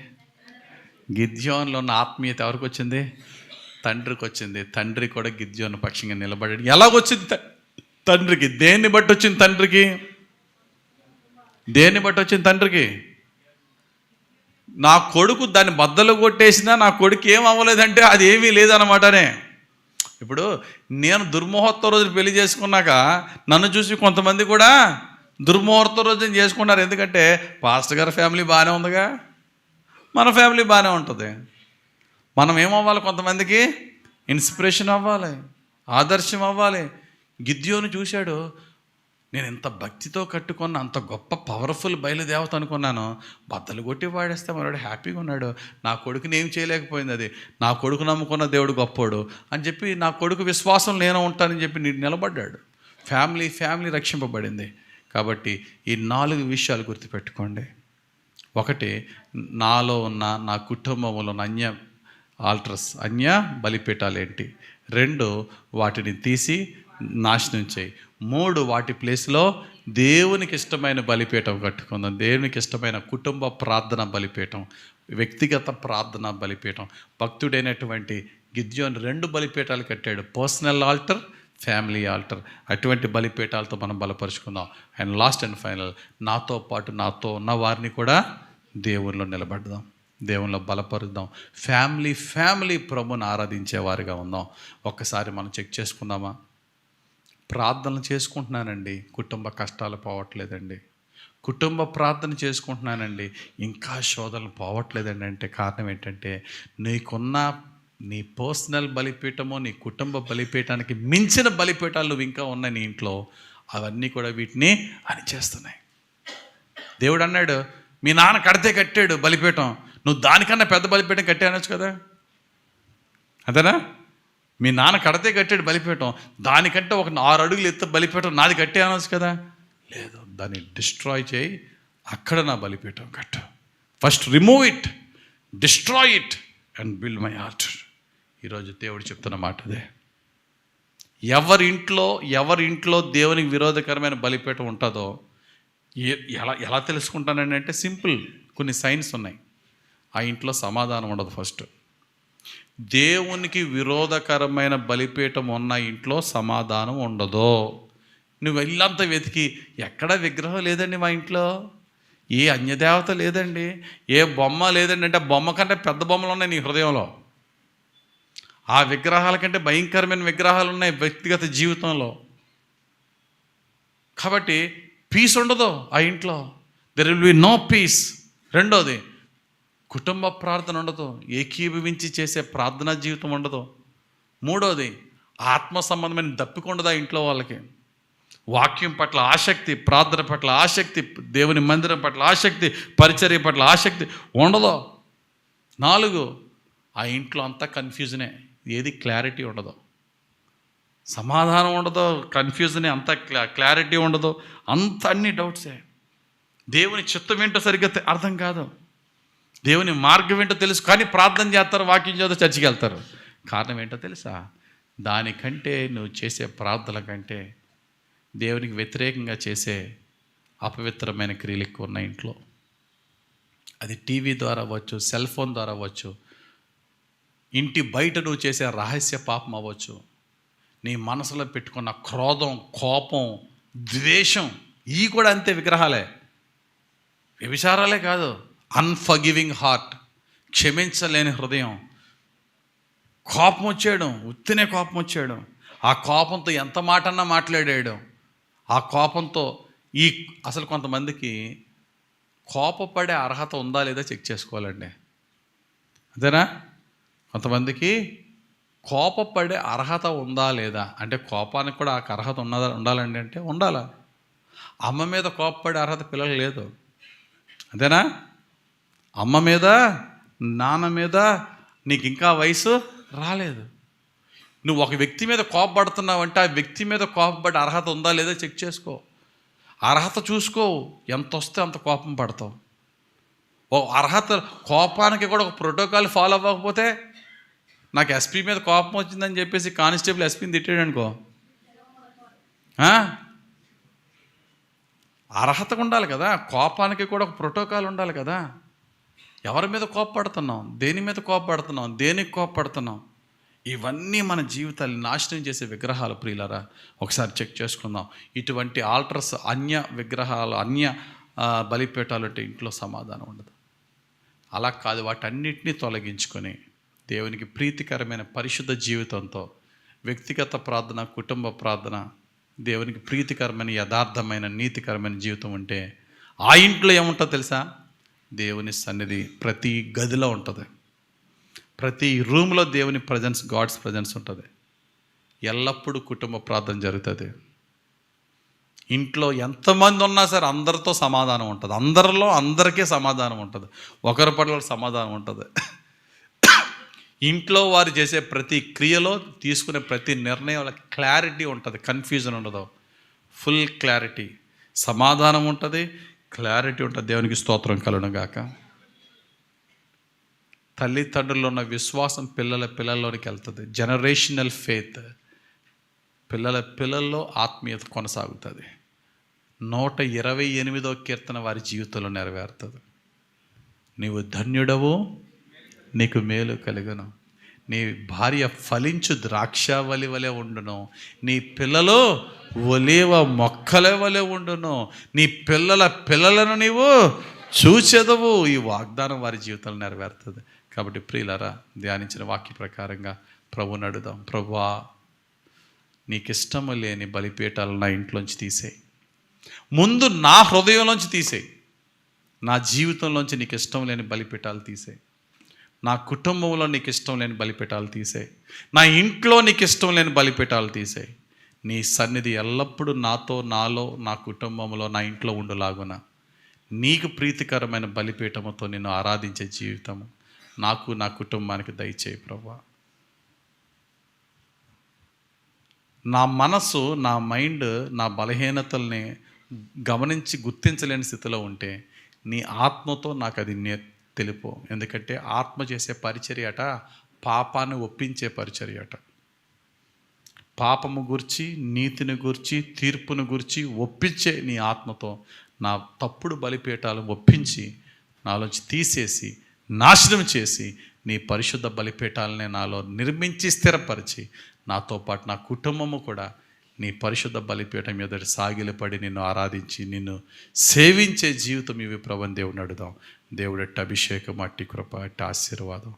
గిద్యోన్లో ఉన్న ఆత్మీయత ఎవరికి వచ్చింది? తండ్రికి వచ్చింది. తండ్రి కూడా గిద్యోను పక్షంగా నిలబడాడు. ఎలాగొచ్చింది తండ్రికి? దేన్ని బట్టి వచ్చింది తండ్రికి? దేన్ని బట్టి వచ్చింది తండ్రికి? నా కొడుకు దాన్ని బద్దలు కొట్టేసినా నా కొడుకు ఏం అవ్వలేదంటే అది ఏమీ లేదన్నమాటనే. ఇప్పుడు నేను దుర్ముహూర్త రోజులు పెళ్లి చేసుకున్నాక నన్ను చూసి కొంతమంది కూడా దుర్ముహూర్త రోజున చేసుకున్నారు. ఎందుకంటే పాస్టర్ గారి ఫ్యామిలీ బాగానే ఉందిగా, మన ఫ్యామిలీ బాగానే ఉంటుంది. మనం ఏమవ్వాలి? కొంతమందికి ఇన్స్పిరేషన్ అవ్వాలి, ఆదర్శం అవ్వాలి. గిద్యోను చూశాడు, నేను ఇంత భక్తితో కట్టుకున్న అంత గొప్ప పవర్ఫుల్ బయలుదేవత అనుకున్నాను, బద్దలు కొట్టి వాడేస్తే మనోడు హ్యాపీగా ఉన్నాడు. నా కొడుకుని ఏం చేయలేకపోయింది. అది నా కొడుకు నమ్ముకున్న దేవుడు గొప్పోడు అని చెప్పి, నా కొడుకు విశ్వాసం నేను ఉంటానని చెప్పి నిలబడ్డాడు. ఫ్యామిలీ రక్షింపబడింది. కాబట్టి ఈ 4 విషయాలు గుర్తుపెట్టుకోండి. ఒకటి, నాలో ఉన్న, నా కుటుంబంలో ఉన్న అన్య బలిపీఠాలు ఏంటి? 2, వాటిని తీసి నాశనం చేయి. 3, వాటి ప్లేస్లో దేవునికి ఇష్టమైన బలిపీఠం కట్టుకుందాం. దేవునికి ఇష్టమైన కుటుంబ ప్రార్థన బలిపీఠం, వ్యక్తిగత ప్రార్థన బలిపీఠం. భక్తుడైనటువంటి గిద్యోను 2 బలిపీఠాలు కట్టాడు, పర్సనల్ ఆల్టర్, ఫ్యామిలీ ఆల్టర్, అటువంటి బలిపీఠాలతో మనం బలపరుచుకుందాం. అండ్ లాస్ట్ అండ్ ఫైనల్, నాతో పాటు నాతో ఉన్న వారిని కూడా దేవునిలో నిలబడదాం, దేవునిలో బలపరుద్దాం. ఫ్యామిలీ ప్రభుని ఆరాధించేవారిగా ఉందాం. ఒక్కసారి మనం చెక్ చేసుకుందామా? ప్రార్థనలు చేసుకుంటున్నానండి, కుటుంబ కష్టాలు పోవట్లేదండి. కుటుంబ ప్రార్థన చేసుకుంటున్నానండి, ఇంకా శోధనలు పోవట్లేదండి. అంటే కారణం ఏంటంటే నీకున్న నీ పర్సనల్ బలిపీఠము, నీ కుటుంబ బలిపీఠానికి మించిన బలిపీఠాలు నువ్వు ఇంకా ఉన్నాయి నీ ఇంట్లో. అవన్నీ కూడా వీటిని అణిచేస్తున్నాయి. దేవుడు అన్నాడు, మీ నాన్న కట్టాడు బలిపీఠం, నువ్వు దానికన్నా పెద్ద బలిపీఠం కట్టే అనొచ్చు కదా. అదేనా? మీ నాన్న కట్టాడు బలిపీఠం, దానికంటే ఒక 6 అడుగులు ఎత్తు బలిపీఠం నాది కట్టే అనొచ్చు కదా. లేదు, దాన్ని డిస్ట్రాయ్ చేయి, అక్కడ నా బలిపీఠం కట్టు. First remove it, destroy it and build my altar. ఈరోజు దేవుడు చెప్తున్న మాట అదే. ఎవరి ఇంట్లో దేవునికి విరోధకరమైన బలిపీఠం ఉంటుందో ఎలా తెలుసుకుంటానండి అంటే సింపుల్, కొన్ని సైన్స్ ఉన్నాయి. ఆ ఇంట్లో సమాధానం ఉండదు. ఫస్ట్ దేవునికి విరోధకరమైన బలిపీఠం ఉన్న ఇంట్లో సమాధానం ఉండదు. నువ్వు ఇల్లంతా వెతికి ఎక్కడ విగ్రహం లేదండి మా ఇంట్లో, ఏ అన్యదేవత లేదండి, ఏ బొమ్మ లేదండి అంటే బొమ్మ కంటే పెద్ద బొమ్మలు ఉన్నాయి నీ హృదయంలో. ఆ విగ్రహాల కంటే భయంకరమైన విగ్రహాలు ఉన్నాయి వ్యక్తిగత జీవితంలో. కాబట్టి పీస్ ఉండదు ఆ ఇంట్లో. There will be no peace. రెండోది, కుటుంబ ప్రార్థన ఉండదు, ఏకీభవించి చేసే ప్రార్థనా జీవితం ఉండదు. మూడోది, ఆత్మ సంబంధమైన దప్పిక ఉండదు ఆ ఇంట్లో వాళ్ళకి. వాక్యం పట్ల ఆసక్తి, ప్రార్థన పట్ల ఆసక్తి, దేవుని మందిరం పట్ల ఆసక్తి, పరిచర్య పట్ల ఆసక్తి ఉండదు. 4, ఆ ఇంట్లో అంతా కన్ఫ్యూజనే, ఏది క్లారిటీ ఉండదు, సమాధానం ఉండదు, కన్ఫ్యూజనే, అంత క్లారిటీ ఉండదు, అంత అన్ని డౌట్సే. దేవుని చిత్తం ఏంటో సరిగ్గా అర్థం కాదు, దేవుని మార్గం ఏంటో తెలుసు, కానీ ప్రార్థన చేస్తారు, వాక్యం చదువు, చర్చికి వెళ్తారు. కారణం ఏంటో తెలుసా? దానికంటే నువ్వు చేసే ప్రార్థన కంటే దేవునికి వ్యతిరేకంగా చేసే అపవిత్రమైన క్రియలు ఎక్కువ ఉన్నాయి ఇంట్లో. అది టీవీ ద్వారా అవ్వచ్చు, సెల్ ఫోన్ ద్వారా అవ్వచ్చు, ఇంటి బయట నువ్వు చేసే రహస్య పాపం అవ్వచ్చు, నీ మనసులో పెట్టుకున్న క్రోధం, కోపం, ద్వేషం, ఇవి కూడా అంతే విగ్రహాలే, వ్యభిచారాలే కాదు. అన్ఫర్గివింగ్ హార్ట్, క్షమించలేని హృదయం, కోపం వచ్చాడు, ఉత్తినే కోపం వచ్చాడు, ఆ కోపంతో ఎంత మాటన్నా మాట్లాడాడు, ఆ కోపంతో అసలు కొంతమందికి కోపపడే అర్హత ఉందా లేదా చెక్ చేసుకోవాలండి. అదేనా? కొంతమందికి కోపపడే అర్హత ఉందా లేదా అంటే, కోపానికి కూడా ఆ అర్హత ఉండాలండి అంటే ఉండాలా. అమ్మ మీద కోపపడే అర్హత పిల్లలు లేదు. అదేనా? అమ్మ మీద, నాన్న మీద నీకు ఇంకా వయసు రాలేదు. నువ్వు ఒక వ్యక్తి మీద కోపపడుతున్నావు అంటే ఆ వ్యక్తి మీద కోపపడే అర్హత ఉందా లేదా చెక్ చేసుకో. అర్హత చూసుకో, ఎంత వస్తే అంత కోపం పడతావు. ఓ అర్హత, కోపానికి కూడా ఒక ప్రోటోకాల్ ఫాలో అవ్వకపోతే, నాకు ఎస్పీ మీద కోపం వచ్చిందని చెప్పేసి కానిస్టేబుల్ ఎస్పీని తిట్టాడు అనుకో, అర్హతగా ఉండాలి కదా. కోపానికి కూడా ఒక ప్రోటోకాల్ ఉండాలి కదా. ఎవరి మీద కోపపడుతున్నాం, దేని మీద కోపపడుతున్నాం, దేనికి కోపపడుతున్నాం, ఇవన్నీ మన జీవితాన్ని నాశనం చేసే విగ్రహాలు. ప్రియులారా, ఒకసారి చెక్ చేసుకుందాం. ఇటువంటి ఆల్టర్స్, అన్య విగ్రహాలు, అన్య బలిపీఠాలు అంటే ఇంట్లో సమాధానం ఉండదు. అలా కాదు, వాటన్నిటినీ తొలగించుకొని దేవునికి ప్రీతికరమైన పరిశుద్ధ జీవితంతో వ్యక్తిగత ప్రార్థన, కుటుంబ ప్రార్థన, దేవునికి ప్రీతికరమైన, యథార్థమైన, నీతికరమైన జీవితం ఉంటే ఆ ఇంట్లో ఏముంటుందో తెలుసా? దేవుని సన్నిధి ప్రతి గదిలో ఉంటుంది, ప్రతి రూమ్లో దేవుని ప్రజెన్స్, గాడ్స్ ప్రజెన్స్ ఉంటుంది. ఎల్లప్పుడూ కుటుంబ ప్రార్థన జరుగుతుంది. ఇంట్లో ఎంతమంది ఉన్నా సరే అందరితో సమాధానం ఉంటుంది, అందరికీ సమాధానం ఉంటుంది, ఒకరి పట్ల సమాధానం ఉంటుంది. ఇంట్లో వారు చేసే ప్రతి క్రియలో, తీసుకునే ప్రతి నిర్ణయం క్లారిటీ ఉంటుంది, కన్ఫ్యూజన్ ఉండదు, ఫుల్ క్లారిటీ, సమాధానం ఉంటుంది, క్లారిటీ ఉంటుంది. దేవునికి స్తోత్రం కలుగును గాక. తల్లిదండ్రుల్లో ఉన్న విశ్వాసం పిల్లల్లోనికి వెళ్తుంది. జనరేషనల్ ఫెయిత్, పిల్లల్లో ఆత్మీయత కొనసాగుతుంది. 128వ కీర్తన వారి జీవితంలో నెరవేరుతుంది. నీవు ధన్యుడవు, నీకు మేలు కలుగును, నీ భార్య ఫలించు ద్రాక్షావళి వలె ఉండును, నీ పిల్లలు ఒలీవ మొక్కల వలె ఉండును, నీ పిల్లల పిల్లలను నీవు చూచెదవు. ఈ వాగ్దానం వారి జీవితంలో నెరవేరుతుంది. కాబట్టి ప్రియులారా, ధ్యానించిన వాక్య ప్రకారంగా ప్రభువుని అడుగుదాం. ప్రభువా, నీకు ఇష్టము లేని బలిపీఠాలను నా ఇంట్లోంచి తీసేయి. ముందు నా హృదయంలోంచి తీసేయి. నా జీవితంలోంచి నీకు ఇష్టం లేని బలిపీఠాలు తీసేయి. నా కుటుంబంలో నీకు ఇష్టం లేని బలిపీఠాలు తీసేయి. నా ఇంట్లో నీకు ఇష్టం లేని బలిపీఠాలు తీసేయి. నీ సన్నిధి ఎల్లప్పుడూ నాతో, నాలో, నా కుటుంబంలో, నా ఇంట్లో ఉండులాగున నీకు ప్రీతికరమైన బలిపీఠముతో నిన్ను ఆరాధించే జీవితము నాకు, నా కుటుంబానికి దయచేయి ప్రభువా. నా మనసు, నా మైండ్ నా బలహీనతల్ని గమనించి గుర్తించలేని స్థితిలో ఉంటే నీ ఆత్మతో నాకు అది తెలుపు. ఎందుకంటే ఆత్మ చేసే పరిచర్య అట పాపాన్ని ఒప్పించే పరిచర్య అట. పాపము గురించి, నీతిని గురించి, తీర్పును గురించి ఒప్పించే నీ ఆత్మతో నా తప్పుడు బలిపీఠాలు ఒప్పించి నాలోంచి తీసేసి నాశనం చేసి నీ పరిశుద్ధ బలిపీఠాలనే నాలో నిర్మించి స్థిరపరిచి నాతో పాటు నా కుటుంబము కూడా నీ పరిశుద్ధ బలిపీఠం ఎదుటి సాగిలపడి నిన్ను ఆరాధించి నిన్ను సేవించే జీవితం ఇవి ప్రభుని దేవుని అడుగుదాం. దేవుడు అట్టి అభిషేకం, అట్టి కృప, అట్టి ఆశీర్వాదం,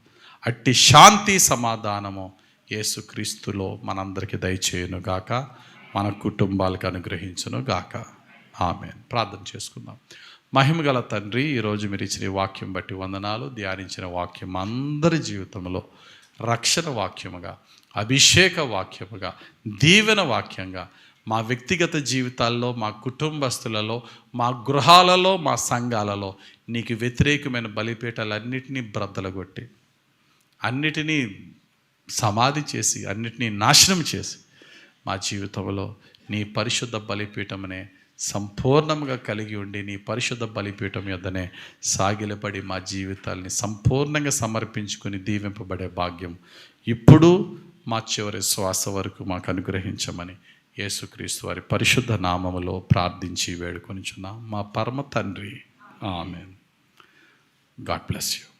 అట్టి శాంతి, సమాధానము యేసుక్రీస్తులో మనందరికీ దయచేయును గాక, మన కుటుంబాలకు అనుగ్రహించును గాక. ఆమేన్. ప్రార్థన చేసుకుందాం. మహిమగల తండ్రి, ఈరోజు మీరు ఇచ్చిన వాక్యం బట్టి వందనాలు. ధ్యానించిన వాక్యం అందరి జీవితంలో రక్షణ వాక్యముగా, అభిషేక వాక్యముగా, దీవెన వాక్యంగా మా వ్యక్తిగత జీవితాల్లో, మా కుటుంబస్తులలో, మా గృహాలలో, మా సంఘాలలో నీకు వ్యతిరేకమైన బలిపీఠాలన్నిటినీ బ్రద్దలగొట్టి, అన్నిటినీ సమాధి చేసి, అన్నిటినీ నాశనం చేసి మా జీవితంలో నీ పరిశుద్ధ బలిపీఠమనే సంపూర్ణంగా కలిగి ఉండి నీ పరిశుద్ధ బలిపీఠం యొద్దనే సాగిలపడి మా జీవితాల్ని సంపూర్ణంగా సమర్పించుకొని దీవింపబడే భాగ్యం ఇప్పుడు మా చివరి శ్వాస వరకు మాకు అనుగ్రహించమని యేసుక్రీస్తు వారి పరిశుద్ధ నామములో ప్రార్థించి వేడుకొనిచున్నాం మా పరమ తండ్రి. ఆమేన్. God bless you.